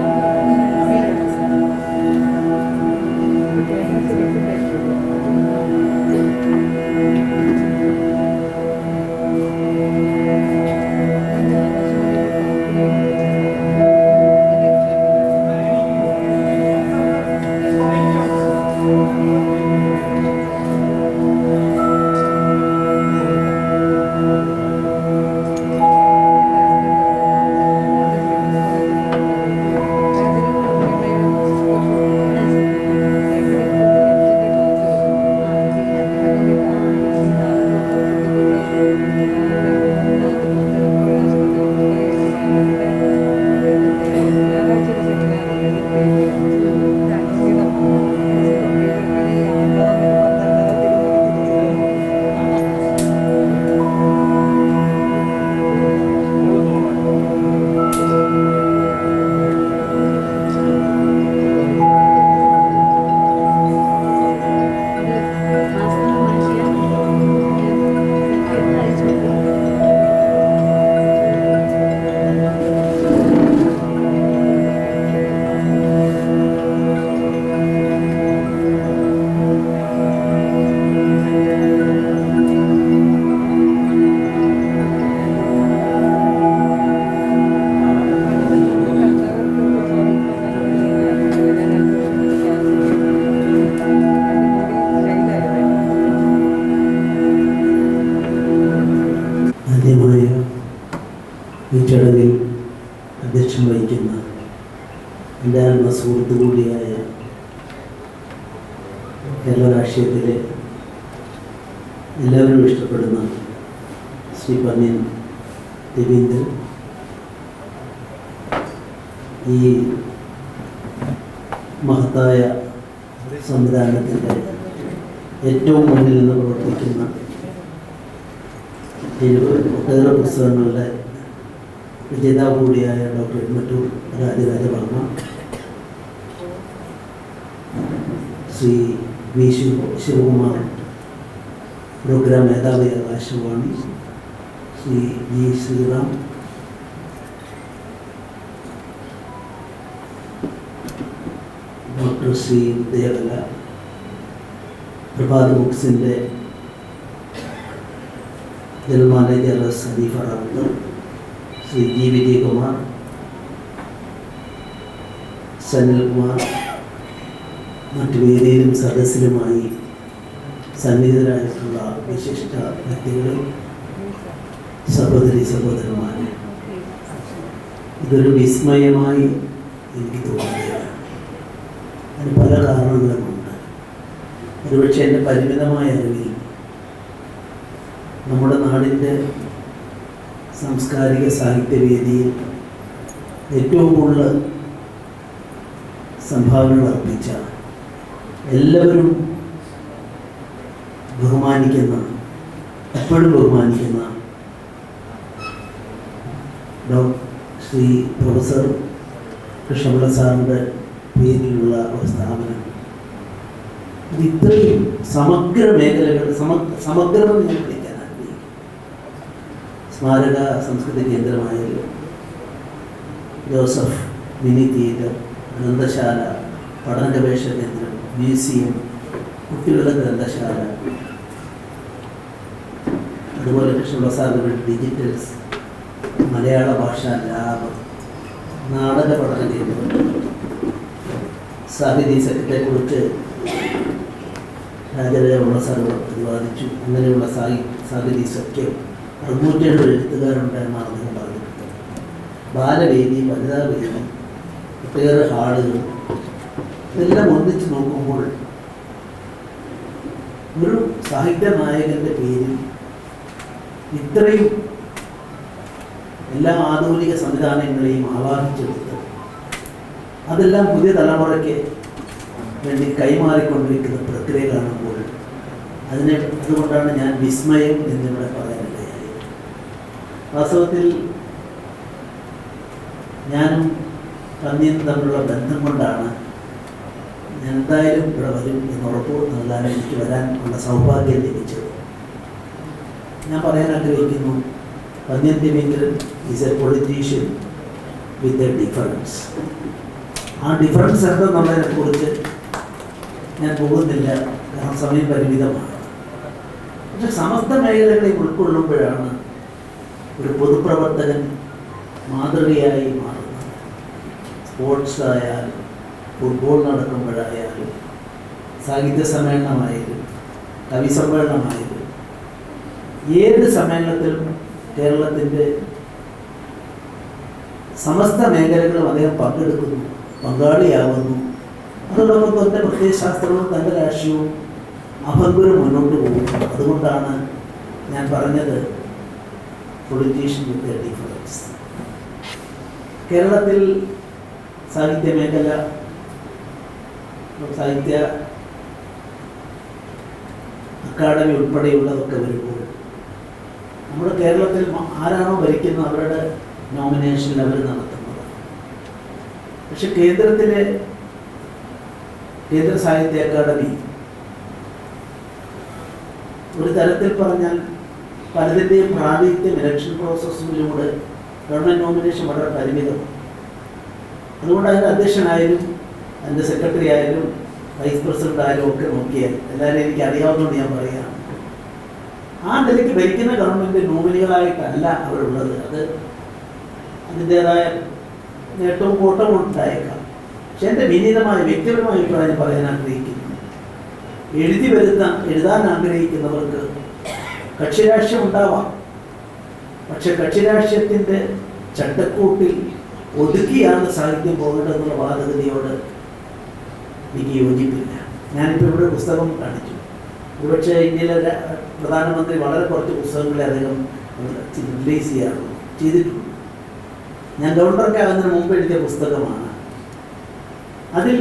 ഈ ചടങ്ങിൽ അധ്യക്ഷം വഹിക്കുന്ന എൻ്റെ ആത്മസുഹൃത്തു കൂടിയായ കേരള രാഷ്ട്രീയത്തിലെ എല്ലാവരും ഇഷ്ടപ്പെടുന്ന ശ്രീ പന്ന്യൻ രവീന്ദ്രൻ, ഈ മഹത്തായ സംവിധാനത്തിൻ്റെ ഏറ്റവും മുന്നിൽ നിന്ന് പ്രവർത്തിക്കുന്ന ഒട്ടേറെ പുസ്തകങ്ങളുടെ രചയിതാവ് കൂടിയായ doctor Ezhumattoor Rajarajavarma, Shri V Sivakumar, programme മേധാവി ആകാശവാണി, ശ്രീ ജി ശ്രീറാം, ഡോക്ടർ ശ്രീ ഉദയകല, പ്രഭാത് ബുക്സിൻ്റെ general manager Sadeefa Rawther, Shri G Vijayakumar, Sanilkumar, മറ്റു വേദിയിലും സദസ്സിലുമായി സന്നിഹിതരായിട്ടുള്ള വിശിഷ്ട വ്യക്തികൾ, സഹോദരി സഹോദരന്മാരെ, ഇതൊരു വിസ്മയമായി എനിക്ക് തോന്നുകയാണ്. അതിന് പല കാരണങ്ങളുമുണ്ട്. ഒരുപക്ഷെ എൻ്റെ പരിമിതമായ അറിവിൽ നമ്മുടെ നാടിൻ്റെ സാംസ്കാരിക സാഹിത്യവേദിയിൽ ഏറ്റവും കൂടുതൽ സംഭാവനകൾ അർപ്പിച്ച, എല്ലാവരും ബഹുമാനിക്കുന്ന, എപ്പോഴും ബഹുമാനിക്കുന്ന ശ്രീ പ്രൊഫസർ കൃഷ്ണപിള്ള സാറിൻ്റെ പേരിലുള്ള ഒരു സ്ഥാപനം ഇത് ഇത്രയും സമഗ്ര മേഖലകൾ സമഗ്രമെന്ന് ഞാൻ വിളിക്കാൻ ആഗ്രഹിക്കും. സ്മാരക സംസ്കൃത കേന്ദ്രമായാലും ജോസഫ് മിനി തിയേറ്റർ, ഗ്രന്ഥശാല, പഠന ഗവേഷണ കേന്ദ്രം, മ്യൂസിയം, കുട്ടികളുടെ ഗ്രന്ഥശാല, അതുപോലെ കൃഷ്ണപ്രസാദ് ഡിജിറ്റൽസ്, മലയാള ഭാഷാ ലാബ്, നാടക പഠന കേന്ദ്രം, സാഹിത്യ സെക്രട്ടറിയെക്കുറിച്ച് രാജരാജ സാറുകൾ പ്രതിപാദിച്ചു. അങ്ങനെയുള്ള സാഹിത്യ സഖ്യം 67 എഴുത്തുകാരുണ്ടെന്നാണ് അദ്ദേഹം പറഞ്ഞിട്ടുള്ളത്. ബാലവേദി, വനിതാവേദി, ഒട്ടേറെ ഹാളുകൾ, ഇതെല്ലാം ഒന്നിച്ച് നോക്കുമ്പോൾ ഒരു സാഹിത്യ നായകൻ്റെ പേരിൽ ഇത്രയും എല്ലാ ആധുനിക സംവിധാനങ്ങളെയും ആവാഹിച്ചെടുത്ത് അതെല്ലാം പുതിയ തലമുറയ്ക്ക് വേണ്ടി കൈമാറിക്കൊണ്ടിരിക്കുന്ന പ്രക്രിയ കാണുമ്പോൾ അതുകൊണ്ടാണ് ഞാൻ വിസ്മയം എന്നിവിടെ പറയാനിടയായി. വാസ്തവത്തിൽ ഞാനും പന്നിയും തമ്മിലുള്ള ബന്ധം കൊണ്ടാണ് ഞാൻ എന്തായാലും ഇവിടെ വരും എന്ന് ഉറപ്പ് നൽകാൻ എനിക്ക് വരാനുള്ള സൗഭാഗ്യം ലഭിച്ചത്. ഞാൻ പറയാൻ ആഗ്രഹിക്കുന്നു, Pannian Raveendran is a politician with a difference. ആ ഡിഫറൻസ് എന്തെന്നുള്ളതിനെ കുറിച്ച് ഞാൻ പോകുന്നില്ല, കാരണം സമയം പരിമിതമാണ്. പക്ഷെ സമസ്ത മേഖലകളെ ഉൾക്കൊള്ളുമ്പോഴാണ് ഒരു പൊതുപ്രവർത്തകൻ മാതൃകയായി മാറുന്നത്. സ്പോർട്സ് ആയാലും, ഫുട്ബോൾ നടക്കുമ്പോഴായാലും, സാഹിത്യ സമ്മേളനമായാലും, കവി സമ്മേളനമായാലും, ഏത് സമ്മേളനത്തിലും കേരളത്തിൻ്റെ സമസ്ത മേഖലകളും അദ്ദേഹം പങ്കെടുക്കുന്നു, പങ്കാളിയാവുന്നു. അതോടൊപ്പം തൻ്റെ പ്രത്യയശാസ്ത്രവും തൻ്റെ രാഷ്ട്രീയവും അഭംഗുരം മുന്നോട്ട് പോകുന്നു. അതുകൊണ്ടാണ് ഞാൻ പറഞ്ഞത് പൊളിറ്റീഷ്യൻ വിത്ത് എ ഡിഫറൻസ്. കേരളത്തിൽ സാഹിത്യ മേഖല, സാഹിത്യ അക്കാദമി ഉൾപ്പെടെയുള്ളതൊക്കെ വരുമ്പോൾ നമ്മുടെ കേരളത്തിൽ ആരാണോ ഭരിക്കുന്നത് അവരുടെ നോമിനേഷൻ അവർ നടത്തുന്നത്. പക്ഷെ കേന്ദ്രത്തിലെ കേന്ദ്ര സാഹിത്യ അക്കാദമി ഒരു തരത്തിൽ പറഞ്ഞാൽ പലതിൻ്റെയും പ്രാതിനിധ്യം ഇലക്ഷൻ പ്രോസസ്സിലൂടെ ഗവൺമെൻറ് നോമിനേഷൻ വളരെ പരിമിതമാണ്. അതുകൊണ്ട് അതിൻ്റെ അധ്യക്ഷനായാലും അതിൻ്റെ സെക്രട്ടറി ആയാലും വൈസ് പ്രസിഡന്റ് ആയാലും ഒക്കെ നോക്കിയാൽ എല്ലാവരും എനിക്ക് അറിയാവുന്നതുകൊണ്ട് ഞാൻ പറയുകയാണ്, ആ നിലയ്ക്ക് ഭരിക്കുന്ന ഗവൺമെൻറ് നോമിനികളായിട്ടല്ല അവരുള്ളത്. അത് അതിൻ്റേതായ നേട്ടവും കോട്ടവും ഉണ്ടായേക്കാം. പക്ഷെ എൻ്റെ വിനീതമായ വ്യക്തിപരമായ അഭിപ്രായം പറയാൻ ആഗ്രഹിക്കുന്നു, എഴുതാൻ ആഗ്രഹിക്കുന്നവർക്ക് കക്ഷിരാഷ്ട്രീയം ഉണ്ടാവാം. പക്ഷെ കക്ഷിരാഷ്ട്രീയത്തിൻ്റെ ചട്ടക്കൂട്ടിൽ ഒതുക്കിയാണ് സാഹിത്യം പോകേണ്ടതെന്നുള്ള വാദഗതിയോട് എനിക്ക് യോജിപ്പില്ല. ഞാനിപ്പോൾ ഇവിടെ പുസ്തകം കാണിച്ചു. ഒരുപക്ഷെ ഇന്ത്യയിലെ പ്രധാനമന്ത്രി വളരെ കുറച്ച് പുസ്തകങ്ങളെ അദ്ദേഹം റിലീസ് ചെയ്തിട്ടുണ്ട്. ഞാൻ ഗവർണർക്ക് ആകുന്നതിന് മുമ്പ് എഴുതിയ പുസ്തകമാണ്. അതിൽ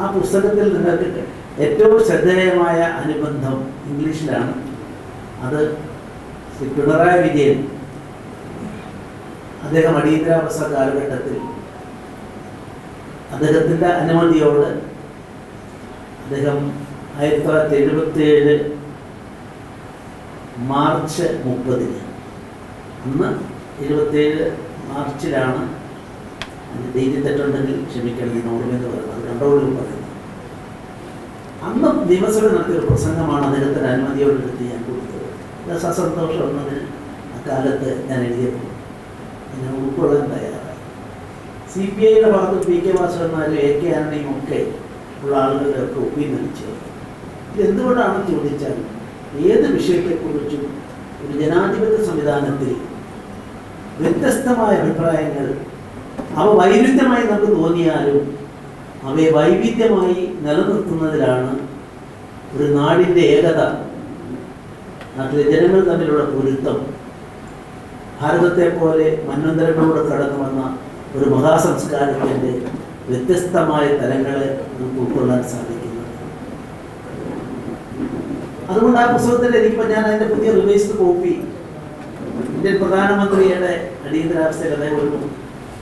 ആ പുസ്തകത്തിൽ നിങ്ങൾക്ക് ഏറ്റവും ശ്രദ്ധേയമായ അനുബന്ധം ഇംഗ്ലീഷിലാണ്. അത് ശ്രീ പിണറായി വിജയൻ അദ്ദേഹം അടിയന്തരാവസ്ഥ കാലഘട്ടത്തിൽ അദ്ദേഹത്തിൻ്റെ അനുമതിയോട് അദ്ദേഹം 1977 മാർച്ച് 30 അന്ന് 27 മാർച്ചിലാണ്, ഡേറ്റ് തെറ്റുണ്ടെങ്കിൽ ക്ഷമിക്കണം, ഈ നോർമെന്ന് പറയുന്നത് അത് കണ്ടോളും പറയുന്നത്. അന്ന് നിയമസഭ നടത്തിയൊരു പ്രസംഗമാണ് അദ്ദേഹത്തിൻ്റെ അനുമതിയോടെടുത്ത് ഞാൻ കൊടുത്തത്. സസന്തോഷം എന്നതിന് അക്കാലത്ത് ഞാൻ എഴുതിയപ്പോൾ എന്നെ ഉൾക്കൊള്ളാൻ തയ്യാറായി. CPIയുടെ ഭാഗത്ത് PK വാസുദേവന്മാരും AK ആന്റണിയും ഒക്കെ ഉള്ള ആളുകളുടെയൊക്കെ ഒപ്പീനിയൻ ചേർന്നു. ഇതെന്തുകൊണ്ടാണെന്ന് ചോദിച്ചാൽ ഏത് വിഷയത്തെക്കുറിച്ചും ഒരു ജനാധിപത്യ സംവിധാനത്തിൽ വ്യത്യസ്തമായ അഭിപ്രായങ്ങൾ അവ വൈരുദ്ധ്യമായി നമുക്ക് തോന്നിയാലും അവയെ വൈവിധ്യമായി നിലനിർത്തുന്നതിലാണ് ഒരു നാടിൻ്റെ ഏകത, നാട്ടിലെ ജനങ്ങൾ തമ്മിലുള്ള പൊരുത്തം, ഭാരതത്തെ പോലെ മന്വന്തരങ്ങളോട് കടന്നു വന്ന ഒരു മഹാസംസ്കാരത്തിൻ്റെ വ്യത്യസ്തമായ തലങ്ങളെ നമുക്ക് ഉൾക്കൊള്ളാൻ സാധിക്കുന്നത്. അതുകൊണ്ട് ആ പുസ്തകത്തിൽ എനിക്കിപ്പോൾ ഞാൻ അതിൻ്റെ പുതിയ റിവൈസ്ഡ് കോപ്പി ഇന്ത്യൻ പ്രധാനമന്ത്രിയുടെ അടിയന്തരാവസ്ഥയിൽ അദ്ദേഹം ഒരു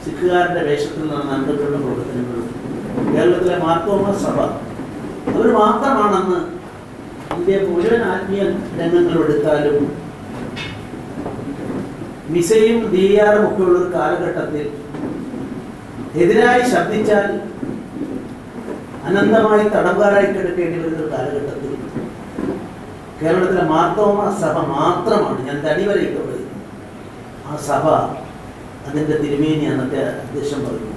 സിഖുകാരൻ്റെ വേഷത്തിൽ നടന്നിട്ടുള്ള പ്രവർത്തനങ്ങളും കേരളത്തിലെ മാർത്തോമ സഭ അവർ മാത്രമാണെന്ന് ഇന്ത്യ മുഴുവൻ ആത്മീയ രംഗങ്ങളെടുത്താലും മിസയും DRും ഒക്കെ ഉള്ള ഒരു കാലഘട്ടത്തിൽ എതിരായി ശബ്ദിച്ചാൽ അനന്തമായി തടവുകാരായി കിടക്കേണ്ടി വരുന്ന ഒരു കാലഘട്ടത്തിൽ കേരളത്തിലെ മാർത്തോമ സഭ മാത്രമാണ്, ഞാൻ തടിവരയിട്ട് പറയുന്നു, ആ സഭ അതിൻ്റെ തിരുമേനി അന്നത്തെ അധ്യക്ഷൻ പറഞ്ഞു,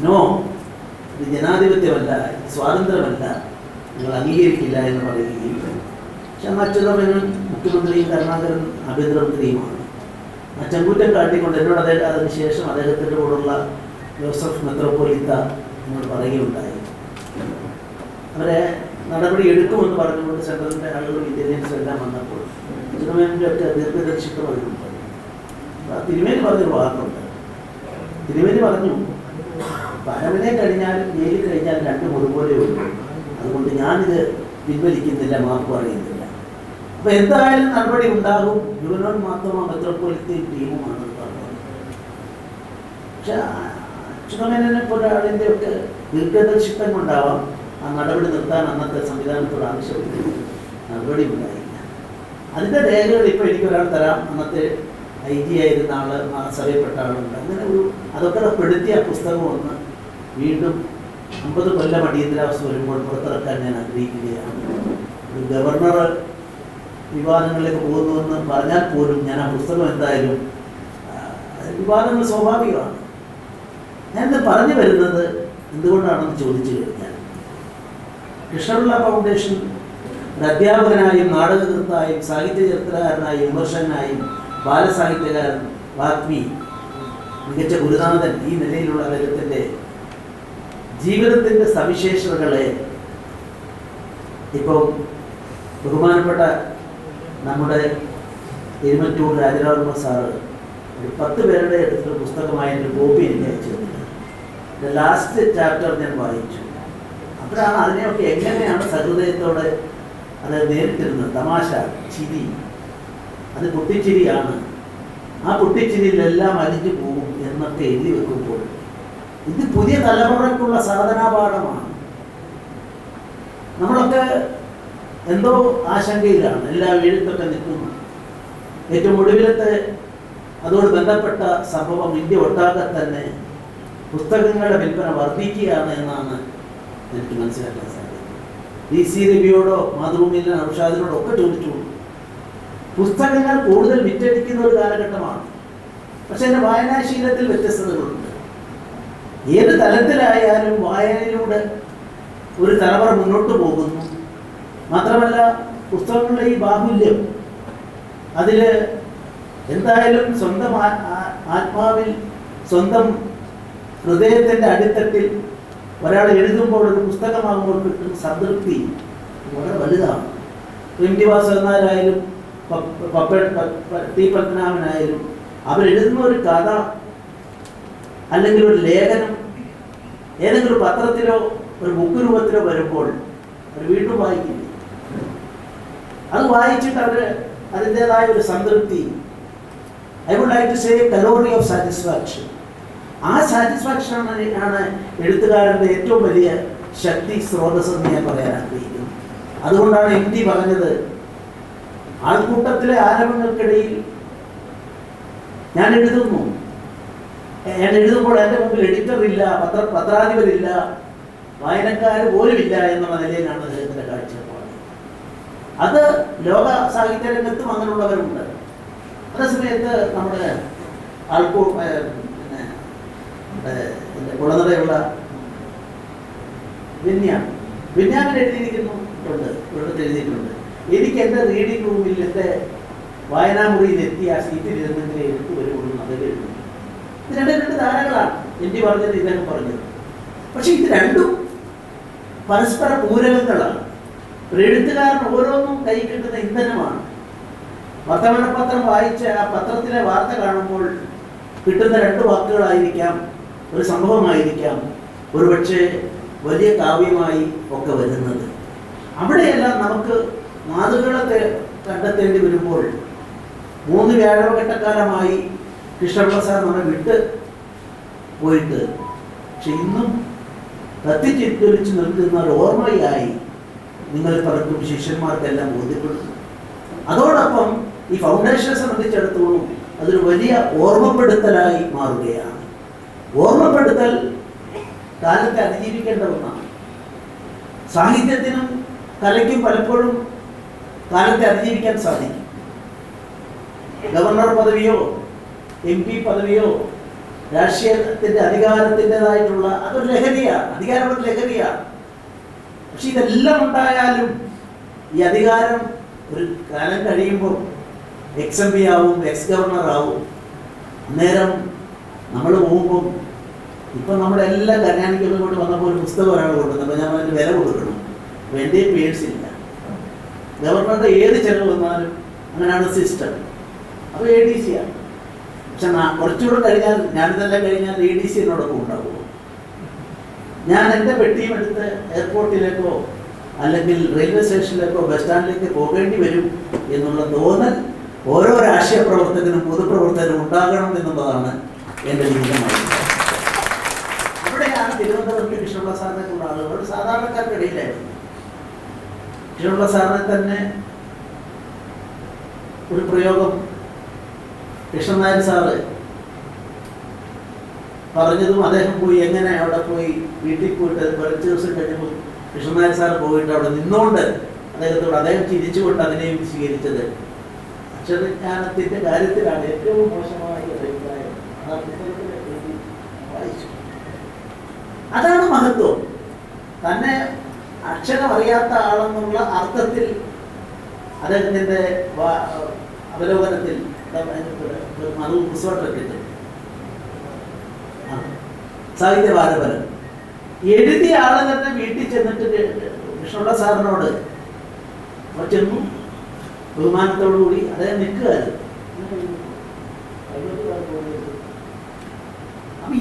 നോ, ഇത് ജനാധിപത്യമല്ല, സ്വാതന്ത്ര്യമല്ല, നിങ്ങൾ അംഗീകരിക്കില്ല എന്ന് പറയുകയും. പക്ഷെ അന്ന് അച്യുതമേനോൻ മുഖ്യമന്ത്രിയും കരുണാകരൻ ആഭ്യന്തരമന്ത്രിയുമാണ്. ആ ചെങ്കൂറ്റം കാട്ടിക്കൊണ്ട് എന്നോട് അതിനുശേഷം അദ്ദേഹത്തിൻ്റെ കൂടെയുള്ള ജോസഫ് മെത്രോപ്പൊലീത്ത എന്നോട് പറയുകയുണ്ടായി. അവരെ നടപടി എടുക്കുമെന്ന് പറഞ്ഞുകൊണ്ട് സെൻട്രലിൻ്റെ ആളുകളും ഇന്റലിജൻസും എല്ലാം വന്നപ്പോൾ അച്യുതമേനോൻ്റെ ഒക്കെ ദീർഘദർശിത്വം അതിലുണ്ട്. തിരുമേനി പറഞ്ഞൊരു വാക്കുണ്ട്. തിരുമേനി പറഞ്ഞു, പരമനെ കഴിഞ്ഞാലും ജയിലിൽ കഴിഞ്ഞാലും രണ്ടും ഒരുപോലെ ഉള്ളൂ, അതുകൊണ്ട് ഞാനിത് പിൻവലിക്കുന്നില്ല, മാപ്പ് പറയുന്നില്ല. അപ്പൊ എന്തായാലും നടപടി ഉണ്ടാകും. യുവനോൻ മാത്രമോ മെത്രോപ്പൊലിത്തയും ടീമുമാണ് പറഞ്ഞത്. പക്ഷെ അച്യുതമേനോനെ പോലെ ആളിൻ്റെ ഒക്കെ ദീർഘദർശിത്വം കൊണ്ടാവാം ആ നടപടി നിർത്താൻ അന്നത്തെ സംവിധാനത്തോട് ആവശ്യമില്ല, നടപടി ഉണ്ടായില്ല. അതിൻ്റെ രേഖകൾ ഇപ്പോൾ എനിക്കൊരാൾ തരാം. അന്നത്തെ IG ആയിരുന്ന ആള്, ആ സഭയപ്പെട്ട ആളുണ്ട്. അങ്ങനെ ഒരു അതൊക്കെ പെടുത്തിയ പുസ്തകം ഒന്ന് വീണ്ടും 50 കൊല്ലം അടിയന്തരാവസ്ഥ വരുമ്പോൾ പുറത്തിറക്കാൻ ഞാൻ ആഗ്രഹിക്കുകയാണ്. ഒരു ഗവർണർ വിവാദങ്ങളിലേക്ക് പോകുന്നുവെന്ന് പറഞ്ഞാൽ പോലും ഞാൻ ആ പുസ്തകം എന്തായാലും, വിവാദങ്ങൾ സ്വാഭാവികമാണ്. ഞാനിത് പറഞ്ഞു വരുന്നത് എന്തുകൊണ്ടാണെന്ന് ചോദിച്ചു കഴിഞ്ഞാൽ, കൃഷ്ണപിള്ള ഫൗണ്ടേഷൻ ഒരു അധ്യാപകനായും നാടകകൃത്തായും സാഹിത്യ ചരിത്രകാരനായും വിമർശകനായും ബാലസാഹിത്യകാരൻ, വാഗ്മി, മികച്ച ഗുരുനാഥൻ, ഈ നിലയിലുള്ള അദ്ദേഹത്തിൻ്റെ ജീവിതത്തിൻ്റെ സവിശേഷതകളെ ഇപ്പോൾ ബഹുമാനപ്പെട്ട നമ്മുടെ എരുമറ്റൂർ രാജരാജവർമ്മ സാറ് ഒരു 10 പേരുടെ അടുത്തൊരു പുസ്തകമായ ഒരു കോപ്പി എനിക്ക് അയച്ചു തന്നിട്ടുണ്ട്. ലാസ്റ്റ് ചാപ്റ്റർ ഞാൻ വായിച്ചു. അപ്പോഴാണ് അതിനെയൊക്കെ എങ്ങനെയാണ് സഹൃദയത്തോടെ അത് നേരിട്ടിരുന്നത്. തമാശ, ചിരി, അത് പൊട്ടിച്ചിരിയാണ്. ആ പൊട്ടിച്ചിരിയിലെല്ലാം അലിഞ്ഞു പോകും എന്നൊക്കെ എഴുതി വെക്കുമ്പോൾ ഇത് പുതിയ തലമുറയ്ക്കുള്ള സാധനാപാഠമാണ്. നമ്മളൊക്കെ എന്തോ ആശങ്കയിലാണ്, എല്ലാം എഴുത്തൊക്കെ നിൽക്കുന്നു. ഏറ്റവും ഒടുവിലത്തെ അതോട് ബന്ധപ്പെട്ട സംഭവം ഇന്ത്യ ഒട്ടാകെ തന്നെ പുസ്തകങ്ങളുടെ വിൽപ്പന വർദ്ധിക്കുകയാണ് എന്നാണ് എനിക്ക് മനസ്സിലാക്കാൻ സാധിക്കും. DC രവിയോടോ മാതൃഭൂമിയിലെ നൗഷാദിനോടോ ഒക്കെ ചോദിച്ചു. പുസ്തകങ്ങൾ കൂടുതൽ വിറ്റഴിക്കുന്ന ഒരു കാലഘട്ടമാണ്. പക്ഷെ എൻ്റെ വായനാശീലത്തിൽ വ്യത്യസ്തതകളുണ്ട്. ഏത് തലത്തിലായാലും വായനയിലൂടെ ഒരു തലമുറ മുന്നോട്ട് പോകുന്നു. മാത്രമല്ല പുസ്തകങ്ങളുടെ ഈ ബാഹുല്യം, അതിൽ എന്തായാലും സ്വന്തം ആത്മാവിൽ, സ്വന്തം ഹൃദയത്തിൻ്റെ അടിത്തട്ടിൽ ഒരാൾ എഴുതുമ്പോൾ, ഒരു പുസ്തകമാകുമ്പോൾ കിട്ടുന്ന സംതൃപ്തി വളരെ വലുതാണ്. MT വാസുദേവനായാലും T പത്മനാഭനായാലും അവരെഴുതുന്ന ഒരു കഥ അല്ലെങ്കിൽ ഒരു ലേഖനം ഏതെങ്കിലും പത്രത്തിലോ ഒരു ബുക്ക് രൂപത്തിലോ വരുമ്പോൾ അവർ വീണ്ടും വായിക്കില്ല. അത് വായിച്ചിട്ട് അവർ അതിൻ്റെതായ ഒരു സംതൃപ്തി, I would like to say calorie of satisfaction. ആ സാറ്റിസ്ഫാക്ഷൻ ആണ് എഴുത്തുകാരൻ്റെ ഏറ്റവും വലിയ ശക്തി സ്രോതസ് എന്ന് ഞാൻ പറയാൻ ആഗ്രഹിക്കുന്നു. അതുകൊണ്ടാണ് MT പറഞ്ഞത്, ആൾക്കൂട്ടത്തിലെ ആരവങ്ങൾക്കിടയിൽ ഞാൻ എഴുതുന്നു, ഞാൻ എഴുതുമ്പോൾ എൻ്റെ മുമ്പിൽ എഡിറ്റർ ഇല്ല, പത്രാധിപരില്ല, വായനക്കാർ പോലുമില്ല എന്നുള്ള നിലയിലാണ് അദ്ദേഹത്തിൻ്റെ കാഴ്ചപ്പാട്. അത് ലോക സാഹിത്യ രംഗത്തും അങ്ങനെയുള്ളവരുണ്ട്. അതേസമയത്ത് നമ്മുടെ കുളനടയുള്ള ബെന്യാമിൻ എഴുതിയിട്ടുണ്ട്, എനിക്ക് എൻ്റെ റീഡിംഗ് റൂമിൽ, എൻ്റെ വായനാമുറിയിൽ എത്തി ആ സീറ്റിൽ ഇരുന്നെങ്കിലേ എടുത്തു വരുള്ളൂ അതൊക്കെ എഴുതുന്നു. ഇത് രണ്ട് ധാരകളാണ്. MT പറഞ്ഞത്, ഇദ്ദേഹം പറഞ്ഞത്. പക്ഷെ ഇത് രണ്ടും പരസ്പര പൂരകങ്ങളാണ്. ഒരു എഴുത്തുകാരൻ ഓരോന്നും കൈ കിട്ടുന്ന ഇന്ധനമാണ്. വർത്തമാനപത്രം വായിച്ച് ആ പത്രത്തിലെ വാർത്ത കാണുമ്പോൾ കിട്ടുന്ന 2 വാക്കുകളായിരിക്കാം, ഒരു സംഭവമായിരിക്കാം, ഒരുപക്ഷെ വലിയ കാവ്യമായി ഒക്കെ വരുന്നത്. അവിടെയെല്ലാം നമുക്ക് മാതൃകളെ കണ്ടെത്തേണ്ടി വരുമ്പോൾ 3 വ്യാഴവഘട്ടക്കാലമായി കൃഷ്ണപിള്ള സാർ നമ്മെ വിട്ട് പോയിട്ട്, പക്ഷെ ഇന്നും കത്തിച്ചിരിച്ചു നിൽക്കുന്ന ഒരു ഓർമ്മയായി നിങ്ങൾ പലർക്കും ശിഷ്യന്മാർക്കെല്ലാം ബോധ്യപ്പെടുന്നു. അതോടൊപ്പം ഈ ഫൗണ്ടേഷനെ സംബന്ധിച്ചിടത്തോളം അതൊരു വലിയ ഓർമ്മപ്പെടുത്തലായി മാറുകയാണ്. ഓർമ്മപ്പെടുത്തൽ കാലത്തെ അതിജീവിക്കേണ്ട ഒന്നാണ്. സാഹിത്യത്തിനും കലയ്ക്കും പലപ്പോഴും കാലത്തെ അതിജീവിക്കാൻ സാധിക്കും. ഗവർണർ പദവിയോ MP പദവിയോ രാഷ്ട്രീയത്തിൻ്റെ അധികാരത്തിൻ്റെതായിട്ടുള്ള അതൊരു ലഹരിയാണ്, അധികാരം ഒരു ലഹരിയാണ്. പക്ഷെ ഇതെല്ലാം ഉണ്ടായാലും ഈ അധികാരം ഒരു കാലം കഴിയുമ്പോൾ MP ആവും, ഗവർണർ ആവും. അന്നേരം നമ്മൾ പോകുമ്പം ഇപ്പം നമ്മുടെ എല്ലാ കല്യാണികളും കൊണ്ട് വന്നപ്പോൾ ഒരു പുസ്തകം ഒരാൾ കൊടുക്കുന്നത്, അപ്പോൾ ഞാൻ അതിന് വില കൊടുക്കണം. എൻ്റെ പേഴ്സില്ല. ഗവർണറുടെ ഏത് ചെലവ് വന്നാലും അങ്ങനെയാണ് സിസ്റ്റം. അപ്പോൾ ADC ആണ്. പക്ഷെ കുറച്ചുകൂടെ കഴിഞ്ഞാൽ, ഞാനിതെല്ലാം കഴിഞ്ഞാൽ ADC എന്നോടൊപ്പം ഉണ്ടാവുമോ? ഞാൻ എൻ്റെ പെട്ടിയും എടുത്ത് എയർപോർട്ടിലേക്കോ അല്ലെങ്കിൽ റെയിൽവേ സ്റ്റേഷനിലേക്കോ ബസ് സ്റ്റാൻഡിലേക്ക് പോകേണ്ടി വരും എന്നുള്ള തോന്നൽ ഓരോ രാഷ്ട്രീയ പ്രവർത്തകനും പൊതുപ്രവർത്തകനും ഉണ്ടാകണം എന്നുള്ളതാണ് എൻ്റെ ജീവിതമായിട്ട്. അവിടെയാണ് തിരുവനന്തപുരത്ത് കൃഷ്ണപിള്ള സാറിനെ കൊണ്ട ആളുകൾ സാധാരണക്കാർക്കിടയിലായിരുന്നു. കൃഷ്ണപിള്ള സാറിനെ തന്നെ ഒരു പ്രയോഗം കൃഷ്ണൻ നായർ സാറ് പറഞ്ഞതും, അദ്ദേഹം പോയി എങ്ങനെ അവിടെ പോയി വീട്ടിൽ പോയിട്ട് കുറച്ച് ദിവസം കഴിഞ്ഞപ്പോൾ കൃഷ്ണൻ നായർ സാറ് പോയിട്ട് അവിടെ നിന്നുകൊണ്ട് അദ്ദേഹത്തോട് അദ്ദേഹം ചിരിച്ചുകൊണ്ട് അതിനെയും സ്വീകരിച്ചത് അക്ഷരജ്ഞാനത്തിൻ്റെ കാര്യത്തിലാണ് ഏറ്റവും മോശമായ അഭിപ്രായം. ആ പുസ്തകത്തിൽ വായിച്ചു. അതാണ് മഹത്വം. തന്നെ അക്ഷരം അറിയാത്ത ആളെന്നുള്ള അർത്ഥത്തിൽ അദ്ദേഹത്തിൻ്റെ അവലോകനത്തിൽ മധു പുസ്തകത്തിൽ സാഹിത്യ പാരമ്പര്യം എഴുതിയ ആളെ തന്നെ വീട്ടിൽ ചെന്നിട്ട് കൃഷ്ണപിള്ള സാറിനോട് ചെന്നു ബഹുമാനത്തോടു കൂടി അദ്ദേഹം നിൽക്കുകയായിരുന്നു. അപ്പൊ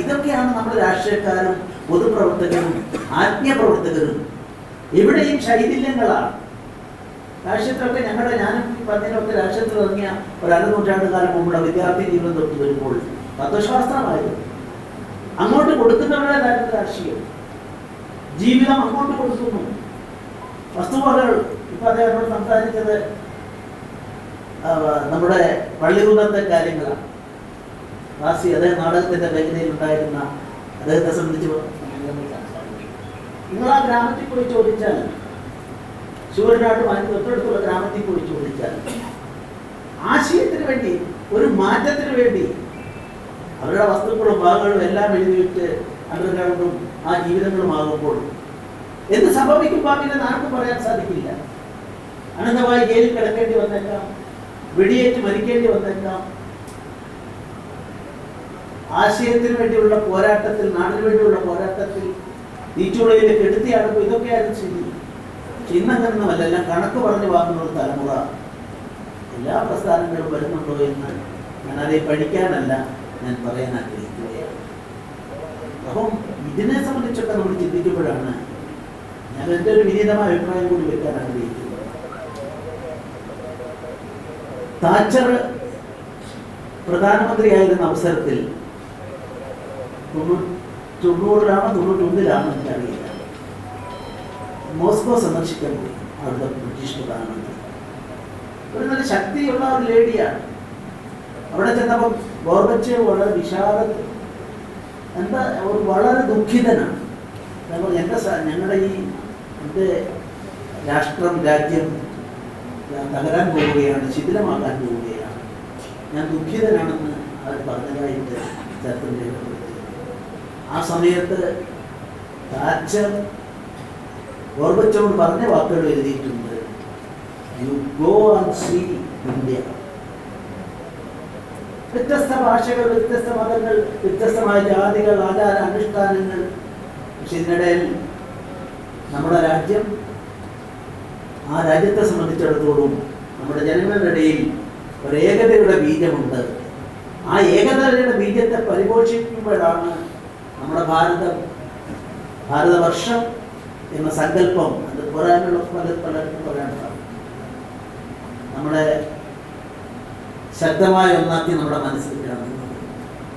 ഇതൊക്കെയാണ് നമ്മുടെ രാഷ്ട്രീയക്കാരും പൊതുപ്രവർത്തകരും ആത്മീയ പ്രവർത്തകരും. എവിടെയും ശൈഥില്യങ്ങളാണ്. രാഷ്ട്രീയത്തിലൊക്കെ ഞാനും പറഞ്ഞതിനൊക്കെ രാഷ്ട്രീയത്തിൽ ഇറങ്ങിയ ഒരു 100 നൂറ്റാണ്ട് കാലം മുമ്പുള്ള വിദ്യാർത്ഥി ജീവിതം തൊട്ട് വരുമ്പോൾ തത്വശാസ്ത്രമായിരുന്നു. അങ്ങോട്ട് കൊടുക്കുന്നവരുടേതായിരുന്നു രാഷ്ട്രീയം. ജീവിതം അങ്ങോട്ട് കൊടുക്കുന്നു. വസ്തുവകൾ ഇപ്പൊ അദ്ദേഹത്തോട് സംസാരിച്ചത് നമ്മുടെ പള്ളികുന്നത്തെ കാര്യങ്ങളാണ്. വാസി അദ്ദേഹം നാടകത്തിന്റെ മേഖലയിൽ ഉണ്ടായിരുന്ന അദ്ദേഹത്തെ സംബന്ധിച്ച് നിങ്ങൾ ആ ഗ്രാമത്തിൽ പോയി ചോദിച്ചാൽ, ശൂരനാട് തൊട്ടടുത്തുള്ള ഗ്രാമത്തിൽ പോയി ചോദിച്ചാൽ, ആശയത്തിന് വേണ്ടി ഒരു മാറ്റത്തിന് വേണ്ടി അവരുടെ വസ്തുക്കളും ഭാഗങ്ങളും എല്ലാം എഴുതിയിട്ട് അണ്ടർഗ്രൗണ്ടും ആ ജീവിതങ്ങളുമാകുമ്പോൾ എന്ത് സംഭവിക്കും പാപിനെ ആർക്കും പറയാൻ സാധിക്കില്ല. അനന്തമായി ജയിലിൽ കിടക്കേണ്ടി വന്നേക്കാം, വെടിയേറ്റ് മരിക്കേണ്ടി വന്നേക്കാം. ആശയത്തിന് വേണ്ടിയുള്ള പോരാട്ടത്തിൽ, നാടിന് വേണ്ടിയുള്ള പോരാട്ടത്തിൽ തീച്ചുളയിൽ കെടുത്തിയാടുമ്പോൾ ഇതൊക്കെയായിരുന്നു ശരി. ഇന്നങ്ങനൊന്നുമല്ല. എല്ലാം കണക്ക് പറഞ്ഞു വാങ്ങുന്ന ഒരു തലമുറ. എല്ലാ പ്രസ്ഥാനങ്ങളും വരുന്നുണ്ടോ എന്ന് ഞാനതേ പഠിക്കാനല്ല, ഞാൻ പറയാൻ ആഗ്രഹിക്കുകയാണ്. അപ്പം ഇതിനെ സംബന്ധിച്ചൊക്കെ നമ്മൾ ചിന്തിക്കുമ്പോഴാണ് ഞാൻ എൻ്റെ ഒരു വിനീതമായ അഭിപ്രായം കൂടി വെക്കാൻ ആഗ്രഹിക്കുന്നത്. താച്ചർ പ്രധാനമന്ത്രിയായിരുന്ന അവസരത്തിൽ 91 എനിക്കറിയില്ല, മോസ്കോ സന്ദർശിക്കാൻ പോയി. അവിടുത്തെ ബ്രിട്ടീഷ് പ്രധാനമന്ത്രി ഒരു നല്ല ശക്തിയുള്ള ഒരു ലേഡിയാണ്. അവിടെ ചെന്നപ്പം ഗോർബച്ചേവ് വളരെ വളരെ ദുഃഖിതനാണ്. ഞങ്ങളുടെ എൻ്റെ രാജ്യം തകരാൻ പോവുകയാണ്, ശിഥിലമാക്കാൻ പോവുകയാണ്, ഞാൻ ദുഃഖിതനാണെന്ന് അവർ പറഞ്ഞതായിട്ട് ചരിത്രം രേഖപ്പെടുത്തി. ആ സമയത്ത് താച്ചർ ഗോർബച്ചോവ് പറഞ്ഞ വാക്കുകൾ എഴുതിയിട്ടുണ്ട്. You go and see India. വ്യത്യസ്ത ഭാഷകൾ, വ്യത്യസ്ത മതങ്ങൾ, വ്യത്യസ്തമായ ജാതികൾ, ആചാര അനുഷ്ഠാനങ്ങൾ. പക്ഷെ ഇതിനിടയിൽ നമ്മുടെ രാജ്യം, ആ രാജ്യത്തെ സംബന്ധിച്ചിടത്തോളം നമ്മുടെ ജനങ്ങളുടെ ഇടയിൽ ഒരു ഏകതയുടെ ബീജമുണ്ട്. ആ ഏകതയുടെ ബീജത്തെ പരിപോഷിപ്പിക്കുമ്പോഴാണ് നമ്മുടെ ഭാരതവർഷം എന്ന സങ്കല്പം, അത് പറയാനുള്ള പലർക്കും പറയാനുണ്ടാവും. നമ്മുടെ ശക്തമായ ഒന്നാക്കി നമ്മുടെ മനസ്സിൽ കാണുന്നത്.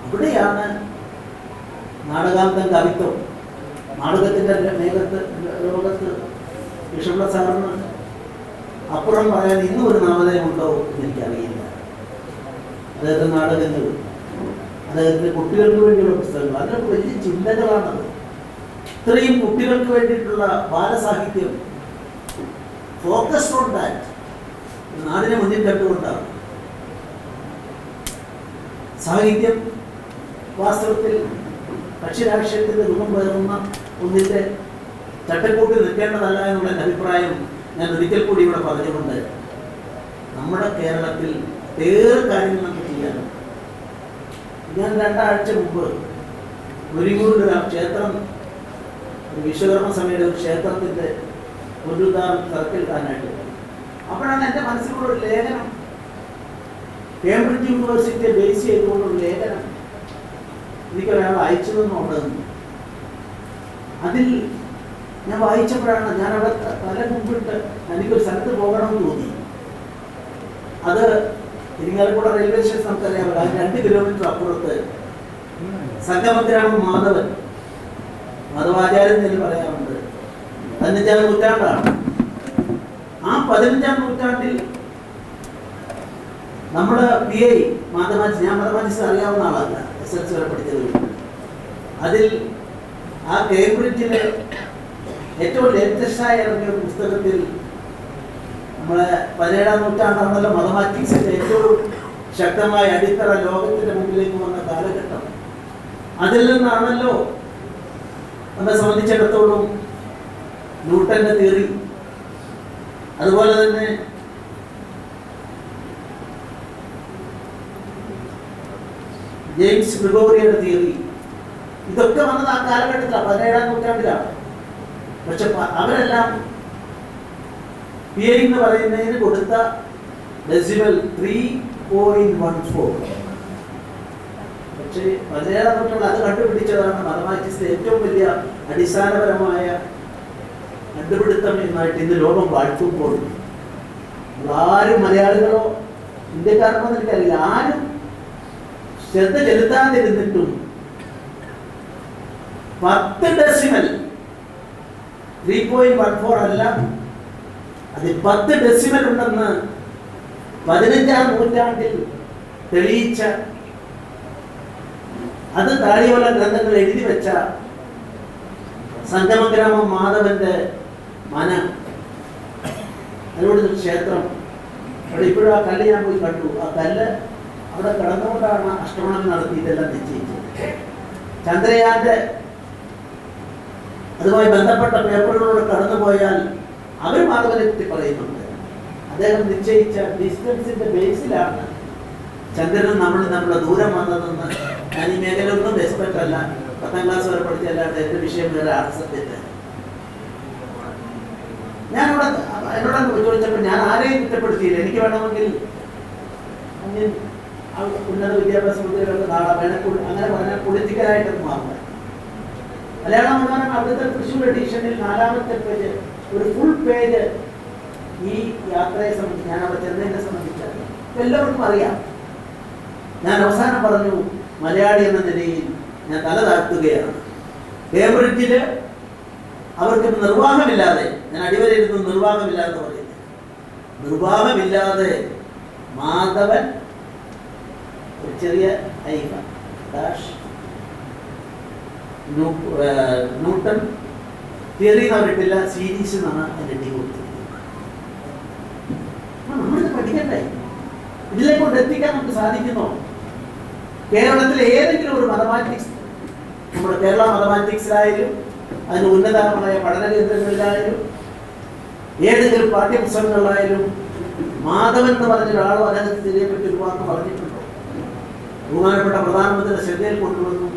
അവിടെയാണ് നാടകാന്തം കവിത്വം നാടകത്തിൻ്റെ ലോകത്ത് കൃഷ്ണപിള്ള സാറിന് അപ്പുറം പറയാൻ ഇന്നും ഒരു നാമധേയമുണ്ടോ എന്ന് എനിക്കറിയില്ല. അദ്ദേഹത്തിൻ്റെ നാടകങ്ങൾ, അദ്ദേഹത്തിൻ്റെ കുട്ടികൾക്ക് വേണ്ടിയുള്ള പുസ്തകങ്ങൾ, അതിനൊക്കെ വലിയ ചിന്തകളാണത്. ഇത്രയും കുട്ടികൾക്ക് വേണ്ടിയിട്ടുള്ള ബാലസാഹിത്യം ഫോക്കസ്ഡ് ഓൺ ദാറ്റ് നാടിനെ മുന്നിൽ കണ്ടുകൊണ്ടാണ്. സാഹിത്യം വാസ്തവത്തിൽ കക്ഷിരാഷ്ട്രീയത്തിൻ്റെ രൂപം പേറുന്ന ഒന്നിൻ്റെ ചട്ടക്കൂട്ടിൽ നിൽക്കേണ്ടതല്ല എന്നുള്ള എൻ്റെ അഭിപ്രായം ഞാൻ ഒരിക്കൽ കൂടി ഇവിടെ പറഞ്ഞുകൊണ്ട്, നമ്മുടെ കേരളത്തിൽ ഏറെ കാര്യങ്ങൾ നമുക്ക് ചെയ്യാനും. ഞാൻ 2 ആഴ്ച മുമ്പ് മുരിങ്ങൂരിൽ ഒരു ക്ഷേത്രം, വിശ്വകർമ്മ സഭയുടെ ഒരു ക്ഷേത്രത്തിൻ്റെ പുനരുദ്ധാരണം തറക്കിൽക്കാനായിട്ട്, അപ്പോഴാണ് എൻ്റെ മനസ്സിലുള്ള ഒരു ലേഖനം, കേംബ്രിഡ്ജ് യൂണിവേഴ്സിറ്റിയെ ബേസ് ചെയ്തുകൊണ്ടൊരു ലേഖനം എനിക്കൊരാൾ അയച്ചു തന്നുണ്ടെന്ന്. അതിൽ ഞാൻ വായിച്ചപ്പോഴാണ് ഞാൻ അവിടെ തല മുമ്പിട്ട് എനിക്കൊരു സ്ഥലത്ത് പോകണമെന്ന് തോന്നി. അത് ഇരിങ്ങാലക്കുട റെയിൽവേ സ്റ്റേഷൻ നമുക്കറിയാം, 2 കിലോമീറ്റർ അപ്പുറത്ത് സംഗമഗ്രാമം മാധവാചാര്യൻ എന്ന് പറയാറുണ്ട്. 15-ാം നൂറ്റാണ്ടാണ്. ആ 15-ാം നൂറ്റാണ്ടിൽ നമ്മുടെ PI മാധവാചാര്യ, ഞാൻ മാധവാചാര്യ അറിയാവുന്ന ആളല്ല, SLC വരെ പഠിച്ചത്. അതിൽ ആ കേംബ്രിഡ്ജിലെ ഏറ്റവും ലേറ്റസ്റ്റായി ഇറങ്ങിയ ഒരു പുസ്തകത്തിൽ നമ്മളെ 17-ാം നൂറ്റാണ്ടാണല്ലോ മാത്തമാറ്റിക്സിൻ്റെ ഏറ്റവും ശക്തമായ അടിത്തറ ലോകത്തിൻ്റെ മുമ്പിലേക്ക് വന്ന കാലഘട്ടം. അതിൽ നിന്നാണല്ലോ നമ്മെ സംബന്ധിച്ചിടത്തോളം ന്യൂട്ടൻ്റെ തിയറി, അതുപോലെ തന്നെ ജെയിംസ് ഗ്രിഗോറിയുടെ തിയറി, ഇതൊക്കെ വന്നത് ആ കാലഘട്ടത്തിലാണ്, 17-ാം നൂറ്റാണ്ടിലാണ്. പക്ഷെ അവരെല്ലാം PI എന്ന് പറയുന്നതിന് കൊടുത്ത ഡെസിമൽ 3.14. പക്ഷേ 17-ാം നൂറ്റാണ്ടിൽ അത് കണ്ടുപിടിച്ചതാണ് മാത്തമാറ്റിക്സിന്റെ ഏറ്റവും വലിയ അടിസ്ഥാനപരമായ കണ്ടുപിടുത്തം എന്നായിട്ട് ഇന്ന് ലോകം വാഴ്ത്തുമ്പോൾ ആരും മലയാളികളോ ഇന്ത്യക്കാരനോ എനിക്കറിയില്ല, ആരും ശ്രദ്ധ ചെലുത്താതിരുന്നിട്ടും 10 ഡെസിമൽ 3.14 അല്ല, അത് 10 ഡെസിമൽ ഉണ്ടെന്ന് 15-ാം നൂറ്റാണ്ടിൽ തെളിയിച്ച, അത് താളിയോല ഗ്രന്ഥങ്ങൾ എഴുതി വെച്ച സംഗമഗ്രാമം മാധവന്റെ മന, അതിലൂടെ ഒരു ക്ഷേത്രം, അവിടെ ഇപ്പോഴും ആ കല്ല് ഞാൻ പോയി കണ്ടു. ആ കല്ല് അവിടെ കിടന്നുകൊണ്ടാണ് അഷ്ടമണം നടത്തി ഇതെല്ലാം നിശ്ചയിച്ചത്. ചന്ദ്രയാന്റെ അതുമായി ബന്ധപ്പെട്ട പേപ്പറുകളോട് കടന്നുപോയാൽ അവർ മാധവനെ പറ്റി പറയുന്നുണ്ട്. അദ്ദേഹം നിശ്ചയിച്ച ഡിസ്റ്റൻസിന്റെ ബേസിലാണ് ചന്ദ്രനും നമ്മളും നമ്മുടെ ദൂരം വന്നതെന്ന്. ഞാൻ ഈ മേഖലയൊന്നും എക്സ്പെർട്ട് അല്ല, 10ാം ക്ലാസ് വരെ പഠിച്ചല്ലാണ്ട് എൻ്റെ വിഷയം വേറെ ആർട്സത്തിൻ്റെ. ഞാനിവിടെ എന്നോട് ചോദിച്ചപ്പോൾ ഞാൻ ആരെയും കുറ്റപ്പെടുത്തിയില്ല. എനിക്ക് വേണമെങ്കിൽ ഉന്നത വിദ്യാഭ്യാസ മന്ത്രികളുടെ നാളെ വേണമെങ്കിൽ അങ്ങനെ പറഞ്ഞാൽ പൊളിറ്റിക്കലായിട്ടൊന്നും മാറുന്നത്. മലയാള മനോരമ അവിടുത്തെ തൃശ്ശൂർ എഡിഷനിൽ 4ാമത്തെ പേജ്, ഒരു ഫുൾ പേജ് ഈ യാത്രയെ സംബന്ധിച്ച്, ഞാൻ അവിടെ ചെന്നതിനെ സംബന്ധിച്ചാണ്. എല്ലാവർക്കും അറിയാം. ഞാൻ അവസാനം പറഞ്ഞു, മലയാളി എന്ന നിലയിൽ ഞാൻ തല താഴ്ത്തുകയാണ്. കേംബ്രിഡ്ജില് അവർക്ക് നിർവാഹമില്ലാതെ, ഞാൻ അടിവരയിരുന്നു നിർവാഹമില്ലാതെ പറയുന്നത്, നിർവാഹമില്ലാതെ മാധവൻ ഒരു ചെറിയ ഐഫ ഡാഷ് ന്യൂട്ടൺ തിയറി എന്ന് പറഞ്ഞിട്ടില്ല, സീരീസ് എന്നാണ് അതിൻ്റെ ഡി കൊടുത്തിരിക്കുന്നത്. നമ്മളിത് പഠിക്കണ്ടേ? ഇതിലെ കൊണ്ട് എത്തിക്കാൻ നമുക്ക് സാധിക്കുന്നോ? കേരളത്തിലെ ഏതെങ്കിലും ഒരു മാത്തമാറ്റിക്സ്, നമ്മുടെ കേരള മാത്തമാറ്റിക്സിലായാലും അതിന് ഉന്നതമായ പഠന കേന്ദ്രങ്ങളിലായാലും ഏതെങ്കിലും പാഠ്യപുസ്തകങ്ങളിലായാലും മാധവൻ എന്ന് പറഞ്ഞ ഒരാളോ അദ്ദേഹത്തെ ഇതിനെപ്പറ്റി ഒരു വാക്ക് പറഞ്ഞിട്ടുണ്ടോ? ബഹുമാനപ്പെട്ട പ്രധാനമന്ത്രിയുടെ ശ്രദ്ധയിൽ കൊണ്ടുവന്നു.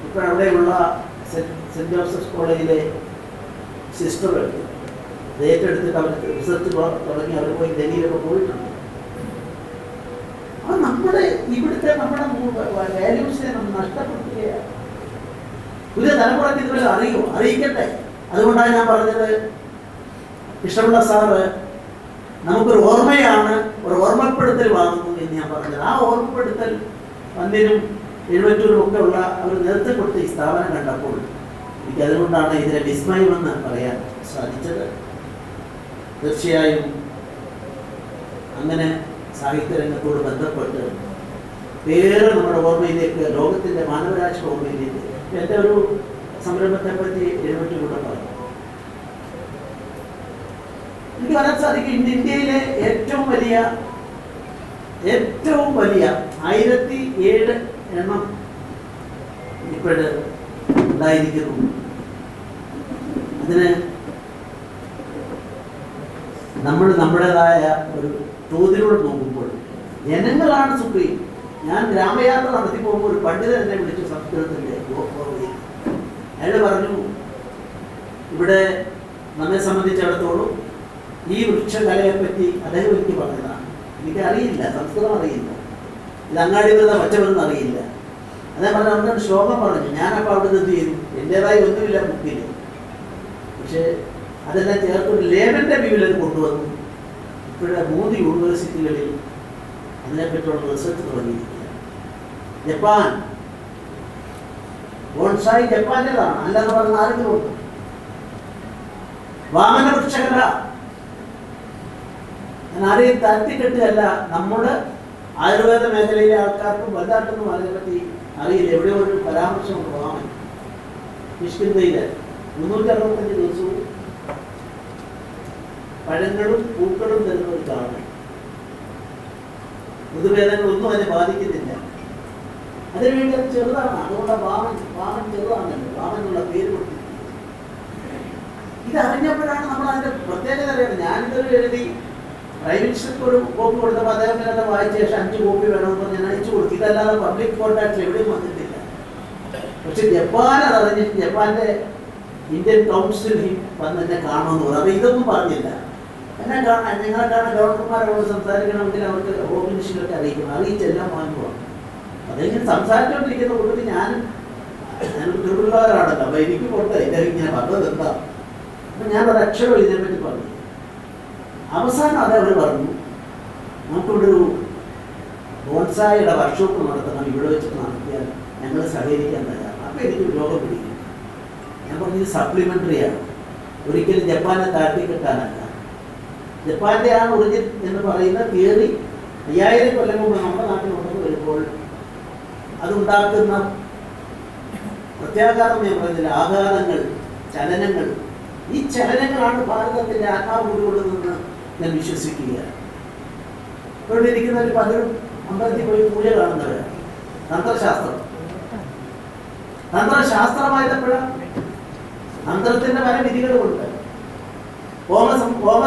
ഇപ്പോഴവിടെയുള്ള സെൻറ്റ് ജോസഫ്സ് കോളേജിലെ സിസ്റ്റർ ഏറ്റെടുത്തിട്ട് അവർ റിസർച്ച് തുടങ്ങി അവർ പോയി ഡൽഹിയിലൊക്കെ പോയിട്ടുണ്ട്. അപ്പം നമ്മുടെ ഇവിടുത്തെ നമ്മുടെ വാല്യൂസിനെ നമ്മൾ നഷ്ടപ്പെടുത്തുകയാണ്. പുതിയ തലമുറയ്ക്ക് ഇതുവരെ അറിയിക്കട്ടെ. അതുകൊണ്ടാണ് ഞാൻ പറഞ്ഞത്, കൃഷ്ണപിള്ള സാറ് നമുക്കൊരു ഓർമ്മയാണ് ഒരു ഓർമ്മപ്പെടുത്തൽ വാങ്ങുന്നു എന്ന് ഞാൻ പറഞ്ഞത്. ആ ഓർമ്മപ്പെടുത്തൽ പന്നിനും എഴുപറ്റൂരും ഒക്കെ ഉള്ള അവർ നേതൃത്വം കൊടുത്ത ഈ സ്ഥാപനം കണ്ടപ്പോൾ എനിക്ക് അതുകൊണ്ടാണ് ഇതിനെ വിസ്മയമെന്ന് പറയാൻ സാധിച്ചത്. തീർച്ചയായും അങ്ങനെ സാഹിത്യരംഗത്തോട് ബന്ധപ്പെട്ട് വേറെ നമ്മുടെ ഓർമ്മയിലേക്ക്, ലോകത്തിൻ്റെ മാനവരാശിയുടെ ഓർമ്മയിലേക്ക് എൻ്റെ ഒരു സംരംഭത്തെ പറ്റി എഴുപറ്റൂർ കൂടെ പറഞ്ഞു. എനിക്ക് പറയാൻ സാധിക്കും, ഇന്ത്യയിലെ ഏറ്റവും വലിയ 1007 എണ്ണം ഇപ്പോഴ് ഉണ്ടായിരിക്കുന്നു. അതിന് നമ്മൾ നമ്മുടേതായ ഒരു തോതിലൂടെ നോക്കുമ്പോൾ ജനങ്ങളാണ് സുപ്രീം. ഞാൻ ഗ്രാമയാത്ര നടത്തി പോകുമ്പോൾ ഒരു പണ്ഡിതൻ എന്നെ വിളിച്ചു സംസ്കൃതത്തിൻ്റെ. അയാൾ പറഞ്ഞു, ഇവിടെ നമ്മെ സംബന്ധിച്ചിടത്തോളം ഈ വൃക്ഷകലയെപ്പറ്റി അദ്ദേഹം എനിക്ക് പറഞ്ഞതാണ്. എനിക്ക് അറിയില്ല, സംസ്കൃതം അറിയില്ല, ഇത് അങ്ങാടി വരുന്ന പച്ചവെന്ന് അറിയില്ല. അദ്ദേഹം പറഞ്ഞു, അവിടെ ശ്ലോകം പറഞ്ഞു. ഞാനപ്പോൾ അവിടെ എന്ത് ചെയ്തു, എൻ്റെതായി ഒന്നുമില്ല ബുക്കിൽ, പക്ഷേ അതെല്ലാം ചേർത്തൊരു ലേബൻ്റെ വ്യൂവിൽ അത് കൊണ്ടുവന്നു. ഇപ്പോഴെ 3 യൂണിവേഴ്സിറ്റികളിൽ അതിനെപ്പറ്റിയുള്ള റിസർച്ച് തുടങ്ങിയിരിക്കുക. ജപ്പാൻ ബോൺസായി ജപ്പാൻ്റെതാണ്, അല്ലെന്ന് പറഞ്ഞ ആരെങ്കിലും ഉണ്ട്. വാമന വൃക്ഷകല ഞാൻ ആരെയും താഴ്ത്തിക്കെട്ടുകയല്ല, നമ്മുടെ ആയുർവേദ മേഖലയിലെ ആൾക്കാർക്കും വലുതായിട്ടൊന്നും അതിനെപ്പറ്റി അറിയില്ല. എവിടെയോ ഒരു പരാമർശമുണ്ട് വാമൻ. കിഷ്കിന്ധയിലെ 365 ദിവസവും പഴങ്ങളും പൂക്കളും തരുന്ന ഒരു കാണും. ഋതുഭേദങ്ങളൊന്നും അതിനെ ബാധിക്കുന്നില്ല. അതിനുവേണ്ടി അത് ചെറുതാണ്. അതുകൊണ്ട് വാമൻ ചെറുതാണല്ലോ, വാമനുള്ള പേര് കൊടുത്തിരിക്കുന്നത്. ഇതറിഞ്ഞപ്പോഴാണ് നമ്മൾ അതിൻ്റെ പ്രത്യേകത അറിയുന്നത്. ഞാനിതൊരു എഴുതി പ്രൈം മിനിസ്റ്റർക്ക് ഒരു കോപ്പി കൊടുത്തപ്പോൾ അദ്ദേഹം പിന്നെ വായിച്ച ശേഷം 5 കോപ്പി വേണമെന്ന് പറഞ്ഞ് ഞാൻ അയച്ചു കൊടുത്തു. ഇതല്ലാതെ പബ്ലിക് കോൺടാക്റ്റിൽ എവിടെയും വന്നിട്ടില്ല. പക്ഷെ ജപ്പാൻ അതറിഞ്ഞിട്ട് ജപ്പാന്റെ ഇന്ത്യൻ കൗൺസിൽ വന്ന് എന്നെ കാണുമെന്ന് പറഞ്ഞു. അപ്പോൾ ഇതൊന്നും പറഞ്ഞില്ല. എന്നെ കാണാൻ, ഞങ്ങളെ കാണാൻ ഗവർണർമാരോട് സംസാരിക്കണമെങ്കിൽ അവർക്ക് ഹോം മിനിസ്റ്ററിലൊക്കെ അറിയിക്കണം. അറിയിച്ചെല്ലാം വാങ്ങുവാണ്. അതെങ്ങനെ സംസാരിച്ചുകൊണ്ടിരിക്കുന്ന കൂട്ടത്തിൽ ഞാനൊരു തൊഴിലുള്ളവരാണല്ലോ, അപ്പോൾ എനിക്ക് പോട്ടെ, ഇദ്ദേഹം ഇങ്ങനെ പറഞ്ഞത് എന്താ. അപ്പം ഞാൻ ഒരു അക്ഷരം ഇതിനെപ്പറ്റി പറഞ്ഞു. അവസാനം അത് അവർ പറഞ്ഞു, നമുക്കിവിടെ ഒരു ബോൺസായിയുടെ വർക്ക്ഷോപ്പ് നടത്തണം, ഇവിടെ വെച്ചിട്ട് നടത്തിയാൽ ഞങ്ങൾ സഹകരിക്കാൻ തയ്യാറാണ്. അപ്പോൾ എനിക്ക് രോഗം പിടിക്കും. ഞാൻ പറഞ്ഞത് സപ്ലിമെൻ്ററിയാണ്, ഒരിക്കലും ജപ്പാനെ താഴ്ത്തിക്കെട്ടാനല്ല. ജപ്പാൻ്റെ ആ ഒറിജിൻ എന്ന് പറയുന്ന തിയറി 5000 കൊല്ലം മുമ്പ് നമ്മുടെ നാട്ടിലുണ്ടെന്ന് വരുമ്പോൾ അതുണ്ടാക്കുന്ന പ്രത്യാഘാതം ഞാൻ പറയുന്നില്ല, ആഘാതങ്ങൾ, ചലനങ്ങൾ, ഈ ചലനങ്ങളാണ് ഭാരതത്തിൻ്റെ ആത്മാവ് ഉൾക്കൊള്ളുന്നതെന്ന് ഞാൻ വിശ്വസിക്കുകയാണ്. ഇവിടെ ഇരിക്കുന്നവർ പലരും അമ്പലത്തിൽ പോയി പൂജ കാണുന്നവരാണ്. തന്ത്രശാസ്ത്രമായപ്പോഴാണ് തന്ത്രത്തിൻ്റെ പല വിധികളുമുണ്ട്. ഹോമ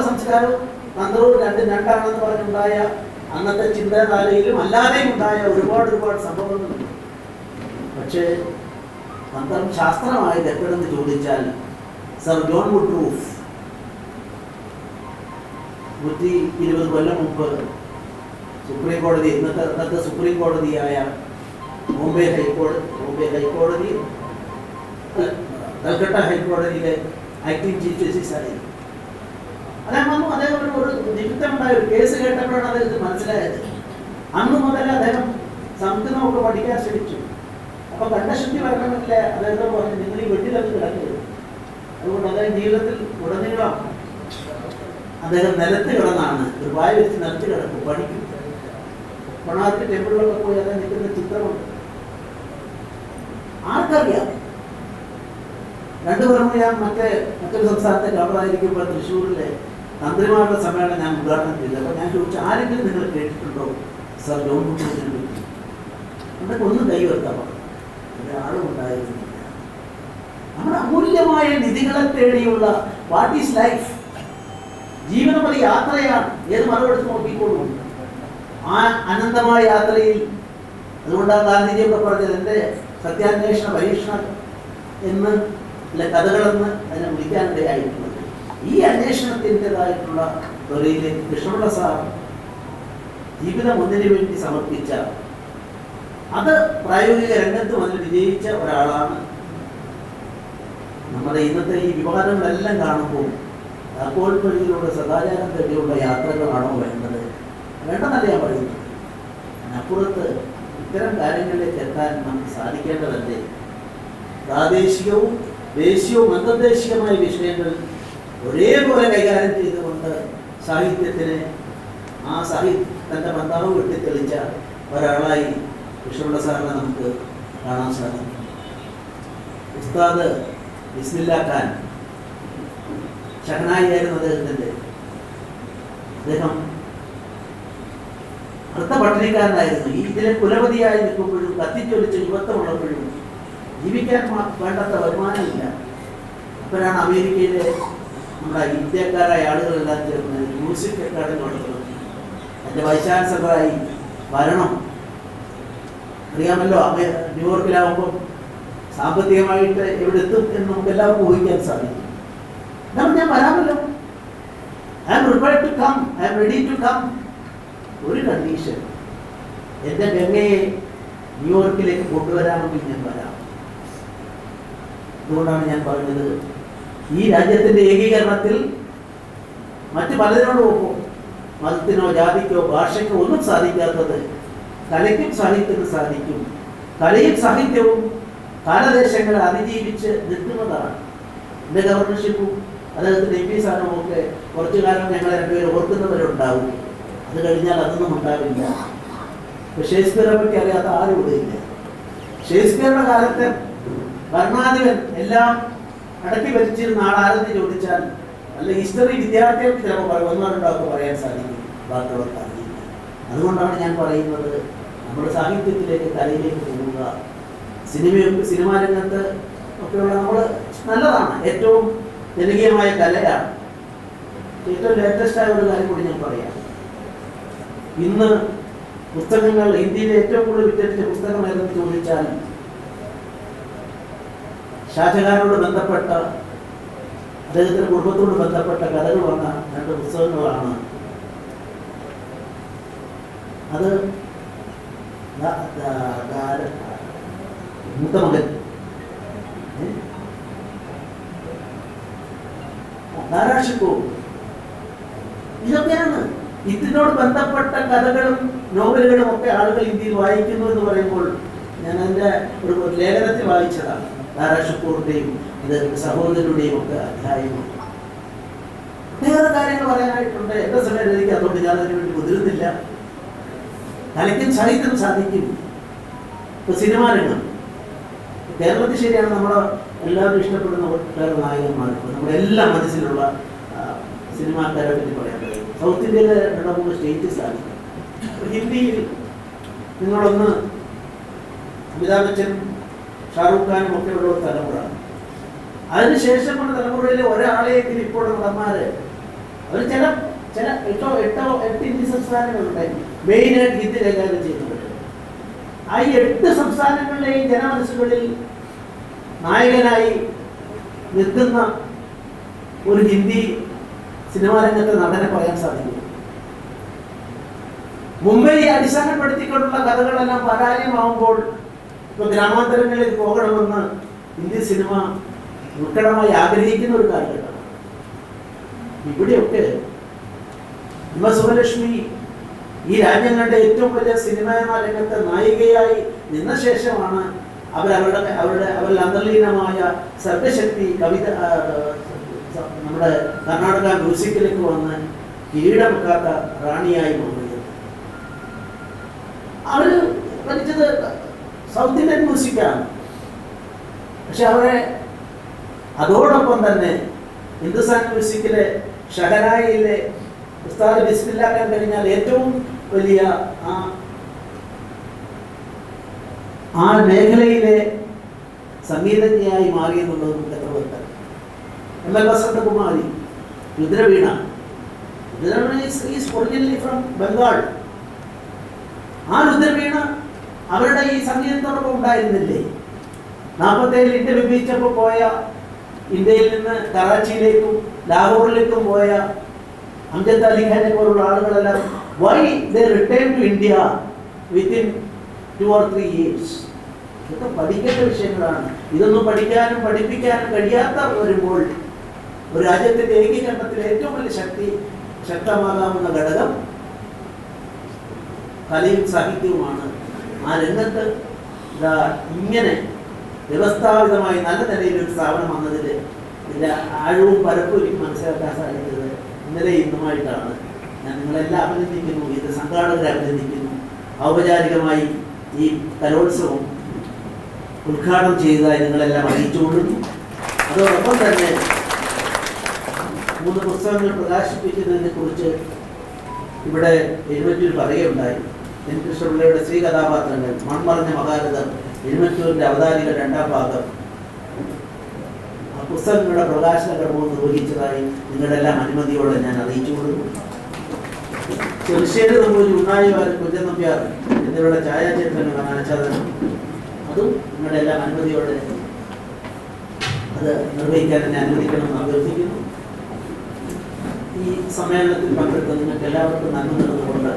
സംസ്കാരവും തന്ത്രവും രണ്ടാണെന്ന് പറഞ്ഞുണ്ടായ അന്നത്തെ ചിന്താധാരയിലും അല്ലാതെയും ഉണ്ടായ ഒരുപാട് സംഭവങ്ങളുണ്ട്. പക്ഷേ തന്ത്രം ശാസ്ത്രമായത് എപ്പോഴെന്ന് ചോദിച്ചാൽ സർ ജോൺ വുഡ്രൂഫ് 120 കൊല്ലം മുമ്പ് സുപ്രീം കോടതി, ഇന്നത്തെ സുപ്രീം കോടതിയായ ബോംബെ ഹൈക്കോടതി കൽക്കട്ട ഹൈക്കോടതിയിലെ ആക്ടിംഗ് ചീഫ് ജസ്റ്റിസ് ആയി. അദ്ദേഹം വന്നു. അദ്ദേഹം ഒരു നിമിത്തമുണ്ടായ ഒരു കേസ് കേട്ടപ്പോഴാണ് അദ്ദേഹത്തിന് മനസ്സിലായത്. അന്ന് മുതൽ അദ്ദേഹം സംസ്കൃതമൊക്കെ പഠിക്കാൻ ശ്രമിച്ചു. അപ്പോൾ കണ്ഠശുദ്ധി വരണമെങ്കിൽ അദ്ദേഹത്തോട് പറഞ്ഞു, നിങ്ങൾ ഈ വെട്ടിലൊക്കെ കിടക്കരുത്. അതുകൊണ്ട് അദ്ദേഹം ജീവിതത്തിൽ ഉടനീളം അദ്ദേഹം നിലത്ത് കിടന്നാണ്, ഒരു വായ വെച്ച് നിലത്ത് കിടക്കും, പഠിക്കും. കൊണാർക്ക് ടെമ്പിളിലൊക്കെ പോയി അദ്ദേഹം നിൽക്കുന്ന ചിത്രമുണ്ട്. ആർക്കറിയാം? 2 വർഷം ഞാൻ മറ്റൊരു സംസ്ഥാനത്തെ ഗവർണറായിരിക്കുമ്പോൾ തൃശ്ശൂരിലെ തന്ത്രിമാരുടെ സമ്മേളനം ഞാൻ ഉദ്ഘാടനം ചെയ്തു. അപ്പോൾ ഞാൻ ചോദിച്ചു, ആരെങ്കിലും നിങ്ങൾ കേട്ടിട്ടുണ്ടോ സർ ജോൺ വുഡ്രൂഫിനെ പറ്റി? എന്നിട്ട് ഒന്ന് കൈവെക്കാൻ പറഞ്ഞു. ഒരാളും ഉണ്ടായിരുന്നില്ല. നമ്മുടെ അമൂല്യമായ നിധികളെ തേടിയുള്ള വാട്ട് ഈസ് ലൈഫ്, ജീവനം ഒരു യാത്രയാണ്. ഏത് മറുപടി നോക്കിക്കോളൂ. ആ അനന്തമായ യാത്രയിൽ, അതുകൊണ്ടാണ് ഗാന്ധിജിയൊക്കെ പറഞ്ഞത് എൻ്റെ സത്യാന്വേഷണ പരീക്ഷണം എന്ന് കഥകളെന്ന് അതിനെ വിളിക്കാനിടയായിട്ടുള്ളത്. ഈ അന്വേഷണത്തിൻ്റെതായിട്ടുള്ള ത്വരയിലേക്ക് കൃഷ്ണപിള്ള സാർ ജീവിതം ഒന്നിനു വേണ്ടി സമർപ്പിച്ച, അത് പ്രായോഗിക രംഗത്തും അതിൽ വിജയിച്ച ഒരാളാണ്. നമ്മുടെ ഇന്നത്തെ ഈ വിവാദങ്ങളെല്ലാം കാണുമ്പോൾ താക്കോൽ വഴിയിലൂടെ സദാചാരം തേടിയുള്ള യാത്രകളാണോ വേണ്ടത്, വേണ്ടെന്നല്ല ഞാൻ പറയുന്നത്. അതിനപ്പുറത്ത് ഇത്തരം കാര്യങ്ങളിലേക്ക് എത്താൻ നമുക്ക് സാധിക്കേണ്ടതല്ലേ? പ്രാദേശികവും ദേശീയവും അന്തർദേശീയമായ വിഷയങ്ങൾ ഒരേപോലെ കൈകാര്യം ചെയ്തുകൊണ്ട് സാഹിത്യത്തിന് ആ തൻ്റെ ബന്ധാവ് വെട്ടിത്തെളിച്ച ഒരാളായി കൃഷ്ണപിള്ള സാറിനെ നമുക്ക് കാണാൻ സാധിക്കും. ഉസ്താദ് ബിസ്മില്ല ഖാൻ ഷഹനായി ആയിരുന്നു അദ്ദേഹത്തിൻ്റെ. അദ്ദേഹം അർത്ഥപട്ടിണിക്കാരനായിരുന്നു. ഇതിലെ കുലപതിയായി നിൽക്കുമ്പോഴും കത്തിച്ചൊലിച്ച് യുവത്വമുള്ളപ്പോഴും ജീവിക്കാൻ വേണ്ടാത്ത വരുമാനമില്ല. അപ്പോഴാണ് അമേരിക്കയിലെ നമ്മുടെ ഇന്ത്യക്കാരായ ആളുകളെല്ലാം ചേർന്ന് മ്യൂസിക് അക്കാദമി നടത്തുന്നത്. എൻ്റെ വൈസ് ചാൻസലറായി വരണം. അറിയാമല്ലോ, ന്യൂയോർക്കിലാവുമ്പം സാമ്പത്തികമായിട്ട് എവിടെ എത്തും എന്ന് നമുക്ക് എല്ലാവർക്കും ഊഹിക്കാൻ സാധിക്കും. ഞാൻ വരാമല്ലോ, I am prepared to come, I am ready to come. ഒരു കണ്ടീഷൻ, എൻ്റെ ഗംഗയെ ന്യൂയോർക്കിലേക്ക് കൊണ്ടുവരാമെങ്കിൽ ഞാൻ വരാം. അതുകൊണ്ടാണ് ഞാൻ പറഞ്ഞത്, ഈ രാജ്യത്തിൻ്റെ ഏകീകരണത്തിൽ മറ്റ് പലതിനോടൊപ്പം മതത്തിനോ ജാതിക്കോ ഭാഷയ്ക്കോ ഒന്നും സാധിക്കാത്തത് കലയ്ക്കും സാഹിത്യത്തിനും സാധിക്കും. കലയും സാഹിത്യവും കാലദേശങ്ങളെ അതിജീവിച്ച് നിൽക്കുന്നതാണ്. എൻ്റെ ഗവർണർഷിപ്പും അദ്ദേഹത്തിൻ്റെ MP സ്ഥാനവും ഒക്കെ കുറച്ചു കാലം ഞങ്ങളെ രണ്ടുപേരും ഓർക്കുന്നവരുണ്ടാവും. അത് കഴിഞ്ഞാൽ അതൊന്നും ഉണ്ടാവില്ല. ഇപ്പം ഷേക്സ്പിയറെ പറ്റി അറിയാത്ത ആരും ഇവിടെയില്ല. ഷേക്സ്പിയറുടെ കാലത്തെ ഭരണാധിപൻ എല്ലാം അടക്കി ഭരിച്ചിരുന്ന ആളാരെന്ന് ചോദിച്ചാൽ, അല്ല ഹിസ്റ്ററി വിദ്യാർത്ഥികൾക്ക് ചിലപ്പോൾ ഒന്നോരുണ്ടാവും പറയാൻ സാധിക്കും, ബാക്കിയുള്ളവർക്ക് അറിയില്ല. അതുകൊണ്ടാണ് ഞാൻ പറയുന്നത്, നമ്മുടെ സാഹിത്യത്തിലേക്ക് കലയിലേക്ക് പോവുക. സിനിമാ രംഗത്ത് ഒക്കെയുള്ള നമ്മൾ നല്ലതാണ്, ഏറ്റവും ജനകീയമായ കലയാണ്. ഏറ്റവും ലേറ്റസ്റ്റായ ഒരു കാര്യം കൂടി ഞാൻ പറയാം. ഇന്ന് പുസ്തകങ്ങൾ ഇന്ത്യയിലെ ഏറ്റവും കൂടുതൽ വിറ്റഴിച്ച പുസ്തകം ഏതെന്ന് ചോദിച്ചാൽ ഷാജഹാനോട് ബന്ധപ്പെട്ട, അദ്ദേഹത്തിൻ്റെ കുടുംബത്തോട് ബന്ധപ്പെട്ട കഥകൾ വന്ന 2 പുസ്തകങ്ങളാണ്. അത് മൂത്ത മകൻ ധാരാഷിപ്പോ, ഇതൊക്കെയാണ്. ഇതിനോട് ബന്ധപ്പെട്ട കഥകളും നോവലുകളും ഒക്കെ ആളുകൾ ഇന്ത്യയിൽ വായിക്കുന്നു എന്ന് പറയുമ്പോൾ ഞാൻ അതിൻ്റെ ഒരു ലേഖനത്തിൽ വായിച്ചതാണ്. ധാരാഷിപ്പൂറിൻ്റെയും അദ്ദേഹത്തിൻ്റെ സഹോദരരുടെയും ഒക്കെ അധ്യായങ്ങൾ. ഒട്ടേറെ കാര്യങ്ങൾ പറയാനായിട്ടുണ്ട്. എൻ്റെ സമയം എനിക്ക് അതുകൊണ്ട് ഞാൻ അതിനു വേണ്ടി മുതിരുന്നില്ല. കലയ്ക്കും സാഹിത്യത്തിനും സാധിക്കും. ഇപ്പോൾ സിനിമാ രംഗം കേരളത്തിൽ ശരിയാണ്, നമ്മളെ എല്ലാവരും ഇഷ്ടപ്പെടുന്ന ഒട്ടേറെ നായകന്മാർ, നമ്മുടെ എല്ലാ മനസ്സിലുള്ള സിനിമാക്കാരെ പറ്റി പറയാൻ കഴിയും. സൗത്ത് ഇന്ത്യയിലെ 2-3 സ്റ്റേറ്റ് സാധിക്കും. ഹിന്ദിയിൽ നിങ്ങളൊന്ന് അമിതാഭ് ബച്ചൻ, ഷാറൂഖ് ഖാനും ഒക്കെ ഉള്ള ഒരു തലമുറ. അതിനുശേഷമുള്ള തലമുറയിലെ ഒരാളെയെങ്കിലും ഇപ്പോൾ നടന്മാര് അവർ ചില 8 ഇന്ത്യ സംസ്ഥാനങ്ങളുണ്ടായി മെയിനായിട്ട് ഹിന്ദി കൈകാര്യം ചെയ്യുന്നത്. ആ 8 സംസ്ഥാനങ്ങളിലെയും ജനമനസ്സുകളിൽ നായകനായി നിൽക്കുന്ന ഒരു ഹിന്ദി സിനിമാ രംഗത്തെ നടനെ പറയാൻ സാധിക്കും. മുംബൈയെ അടിസ്ഥാനപ്പെടുത്തിക്കൊണ്ടുള്ള കഥകളെല്ലാം പരാജയമാവുമ്പോൾ ഇപ്പോൾ ഗ്രാമാന്തരങ്ങളിൽ പോകണമെന്ന് ഇന്ത്യൻ സിനിമ ഉൾക്കടമായി ആഗ്രഹിക്കുന്ന ഒരു കാലഘട്ടമാണ്. ഇവിടെയൊക്കെ സുബ്ബലക്ഷ്മി ഈ രാജ്യം കണ്ട ഏറ്റവും വലിയ സിനിമാ രംഗത്തെ നായികയായി നിന്ന ശേഷമാണ് അവരിൽ അന്തർലീനമായ സർഗശക്തി കവിത നമ്മുടെ കർണാടക മ്യൂസിക്കിലേക്ക് വന്ന് കീഴടക്കാത്ത റാണിയായി മാറിയത്. അവർ പഠിച്ചത് സൗത്ത് ഇന്ത്യൻ മ്യൂസിക്കാണ്. പക്ഷെ അവരെ അതോടൊപ്പം തന്നെ ഹിന്ദുസ്ഥാൻ മ്യൂസിക്കിലെ ഷഹനായിലെ ഉസ്താദ് ബിസ്മില്ല ഖാൻ കഴിഞ്ഞാൽ ഏറ്റവും വലിയ ആ മേഖലയിലെ സംഗീതജ്ഞയായി മാറിയെന്നുള്ളത് ചക്രവർത്തി. എന്നാൽ Vasanthakumari, Rudraveena is originally from Bengal. ആ രുദ്രവീണ അവരുടെ ഈ സംഗീതത്തോടൊപ്പം ഉണ്ടായിരുന്നില്ലേ? 47 ഇന്ത്യ വിഭജിച്ചപ്പോൾ പോയ, ഇന്ത്യയിൽ നിന്ന് കറാച്ചിയിലേക്കും ലാഹോറിലേക്കും പോയ അംജദ് അലി ഖാനെ പോലുള്ള ആളുകളെല്ലാം why they return to India within 2 or 3 years. ഇതൊക്കെ പഠിക്കേണ്ട വിഷയങ്ങളാണ്. ഇതൊന്നും പഠിക്കാനും പഠിപ്പിക്കാനും കഴിയാത്ത വരുമ്പോൾ ഒരു രാജ്യത്തിൻ്റെ ഏകീകരണത്തിൽ ഏറ്റവും വലിയ ശക്തമാകാവുന്ന ഘടകം കലയും സാഹിത്യവുമാണ്. ആ രംഗത്ത് ഇങ്ങനെ വ്യവസ്ഥാപിതമായി നല്ല നിലയിലൊരു സ്ഥാപനം വന്നതിൽ ഇതിൻ്റെ ആഴവും പരപ്പും എനിക്ക് മനസ്സിലാക്കാൻ സാധിച്ചത് ഇന്നലെ ഇന്നുമായിട്ടാണ്. ഞാൻ നിങ്ങളെല്ലാം അഭിനന്ദിക്കുന്നു, ഇത് സംഘാടകരെ അഭിനന്ദിക്കുന്നു. ഔപചാരികമായി ഈ കലോത്സവം ഉദ്ഘാടനം ചെയ്തതായി നിങ്ങളെല്ലാം അറിയിച്ചുകൊള്ളുന്നു. അതോടൊപ്പം തന്നെ 3 പുസ്തകങ്ങൾ പ്രകാശിപ്പിക്കുന്നതിനെ കുറിച്ച് ഇവിടെ എഴുമറ്റൂർ പറയുകയുണ്ടായി. എൻ കൃഷ്ണപിള്ളയുടെ സ്ത്രീ കഥാപാത്രങ്ങൾ, മൺമറഞ്ഞ മഹാരഥം, എഴുമറ്റൂരിൻ്റെ അവതാരിക 2ാം ഭാഗം, ആ പുസ്തകങ്ങളുടെ പ്രകാശന ക്രമവും നിർവഹിച്ചതായി നിങ്ങളുടെ എല്ലാം അനുമതിയോടെ ഞാൻ അറിയിച്ചു കൊടുക്കുന്നു. ചെറുശ്ശേരി നമ്പൂരി, ഉണ്ണായി വാരൻ, കുഞ്ചൻ നമ്പ്യാർ എന്നിവരുടെ ഛായാചിത്രങ്ങൾ അനാച്ഛാദനം, അതും നിങ്ങളുടെ എല്ലാം അനുമതിയോടെ അത് നിർവഹിക്കാൻ എന്നെ അനുവദിക്കണമെന്ന് അഭ്യർത്ഥിക്കുന്നു. ഈ സമ്മേളനത്തിൽ പങ്കെടുത്ത നിങ്ങൾക്ക് എല്ലാവർക്കും നന്മ നൽകുന്നുകൊണ്ട്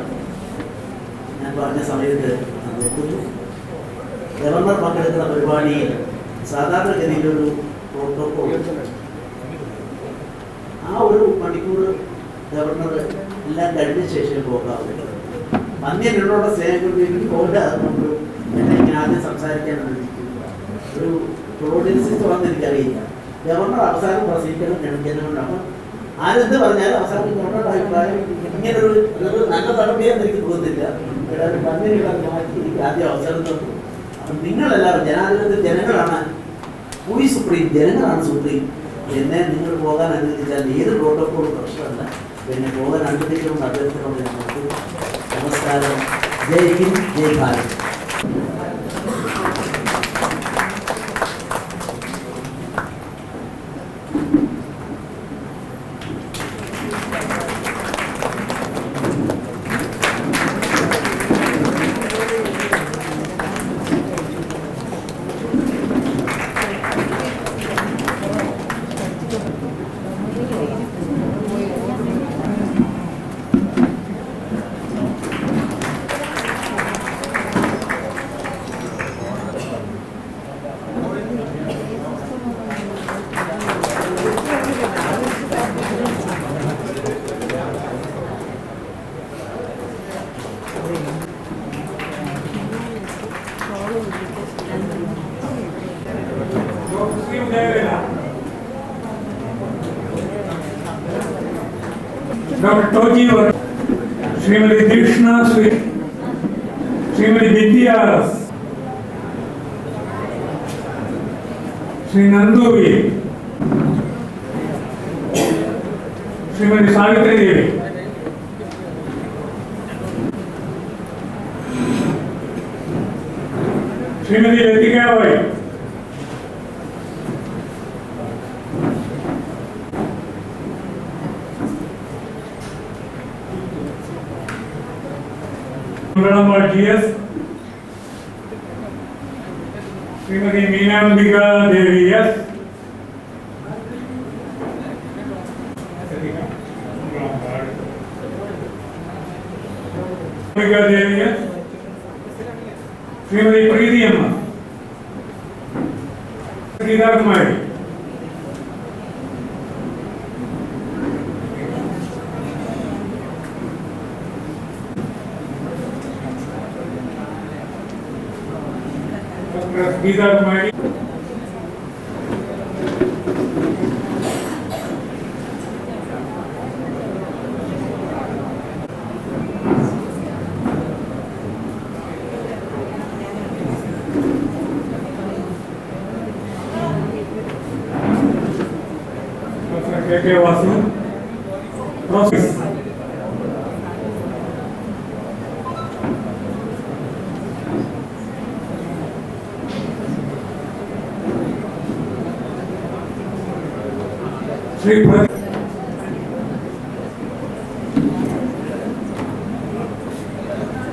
ഞാൻ പറഞ്ഞ സമയത്ത് നിർത്തുന്നു. ഗവർണർ പങ്കെടുക്കുന്ന പരിപാടിയിൽ സാധാരണഗതിയിലൊരു പ്രോട്ടോകോൾ, ആ 1 മണിക്കൂർ ഗവർണർ എല്ലാം കഴിഞ്ഞ ശേഷം പോകാവുന്നത്. അന്യനോടുള്ള സ്നേഹം കൊണ്ട് പോകാതുകൊണ്ട് എനിക്ക് ആദ്യം സംസാരിക്കാൻ അനുവദിക്കുന്നു. ഒരു പ്രോഡിൻസിസ്റ്റ് വന്നെനിക്കറിയില്ല. ഗവർണർ അവസാനം പ്രസംഗിക്കണം ജനങ്ങളുണ്ട്. അപ്പം ആരെന്ത് പറഞ്ഞാലും അവസാനം ഗവർണറുടെ അഭിപ്രായം ഇങ്ങനൊരു നല്ല നടപടിയെന്ന് എനിക്ക് തോന്നുന്നില്ല. പന്നിനുള്ള മാറ്റി എനിക്ക് ആദ്യം അവസരം തന്നു. അപ്പം നിങ്ങളെല്ലാവരും ജനാധിപത്യത്തിൽ ജനങ്ങളാണ് കൂടി സുപ്രീം, ജനങ്ങളാണ് സുപ്രീം. എന്നെ നിങ്ങൾ പോകാൻ അനുവദിച്ചാൽ ഏത് പ്രോട്ടോക്കോളും പ്രശ്നമല്ല. പിന്നെ പോകാൻ അനുവദിക്കണമെന്ന് അഭ്യർത്ഥനയോട് ഞാൻ നോക്കുന്നു. നമസ്കാരം. ജയ് ഹിന്ദ്, ജയ് ഭാരത്. डॉक्टर टोजी और श्रीमती दीक्षणा, श्रीमती विद्या, श्री नंदूवी, श्रीमती सावित्री देवी, श्रीमती लतिका भाई, GS, श्रीमती मीनांबिका देवी S, देवी S, श्रीमती प्रीति अम्मा, गीता कुमारी, गीता कुमारी, के वासु, प्रोसेस श्री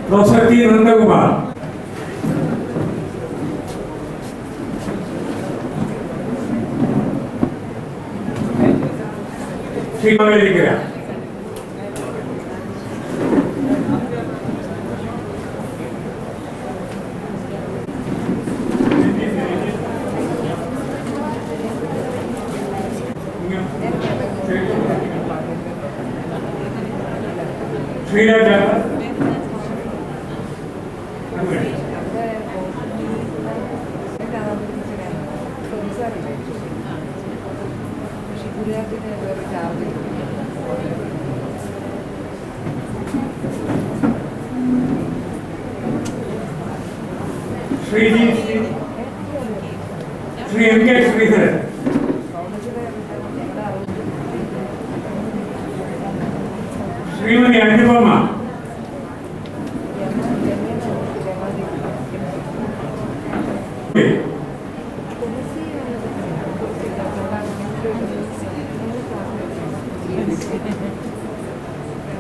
प्रोसती नंदकुमार, श्री अमेरिका, Sreeraja, Sreeji Shri M K Sreedharan, Shrimati Anupama,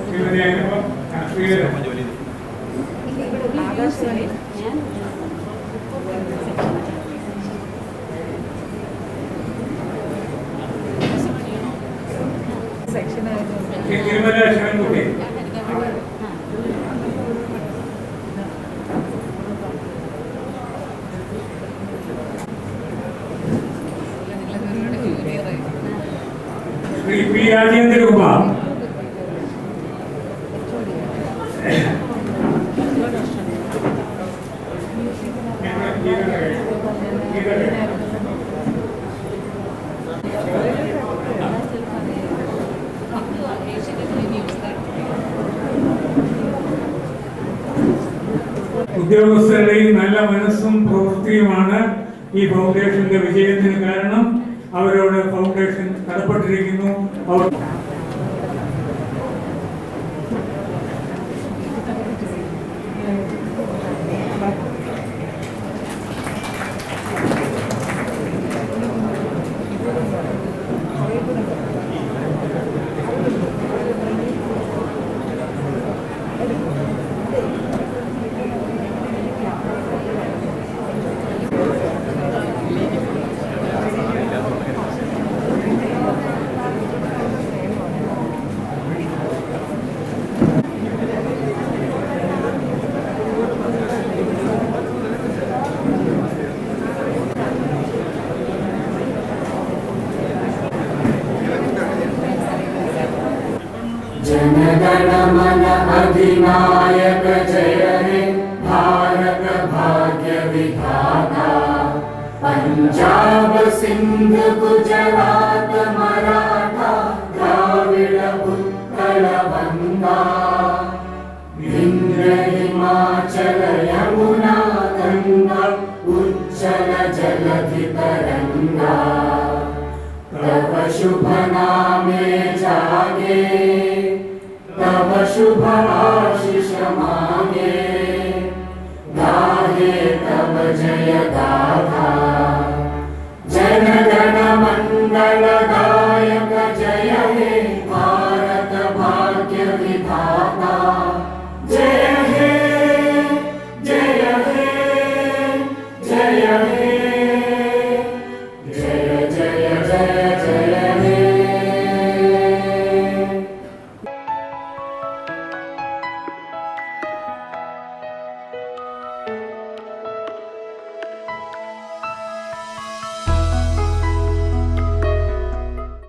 Shrimati Anupama Sreedharan, Thirumala Sivankutty, Shri P Rajendrakumar, ഉദ്യോഗസ്ഥരുടെയും നല്ല മനസ്സും പ്രവൃത്തിയുമാണ് ഈ ഫൗണ്ടേഷന്റെ വിജയത്തിന് കാരണം. അവരോട് ഫൗണ്ടേഷൻ കടപ്പെട്ടിരിക്കുന്നു. അവർ जनगण मन अधिनायक जय हे भारत भाग्य विधाता। पंजाब सिंध गुजरात मराठा द्राविड़ उत्कल बंगा, विंध्य हिमाचल यमुना गंगा उज्जल जलधि तरंगा। तव शुभ नामे जागे, तव शुभ आशीष मांगे, गाहे तव जय गाथा। जन गण मंगल दायक जय हे भारत भाग्य विधाता। जय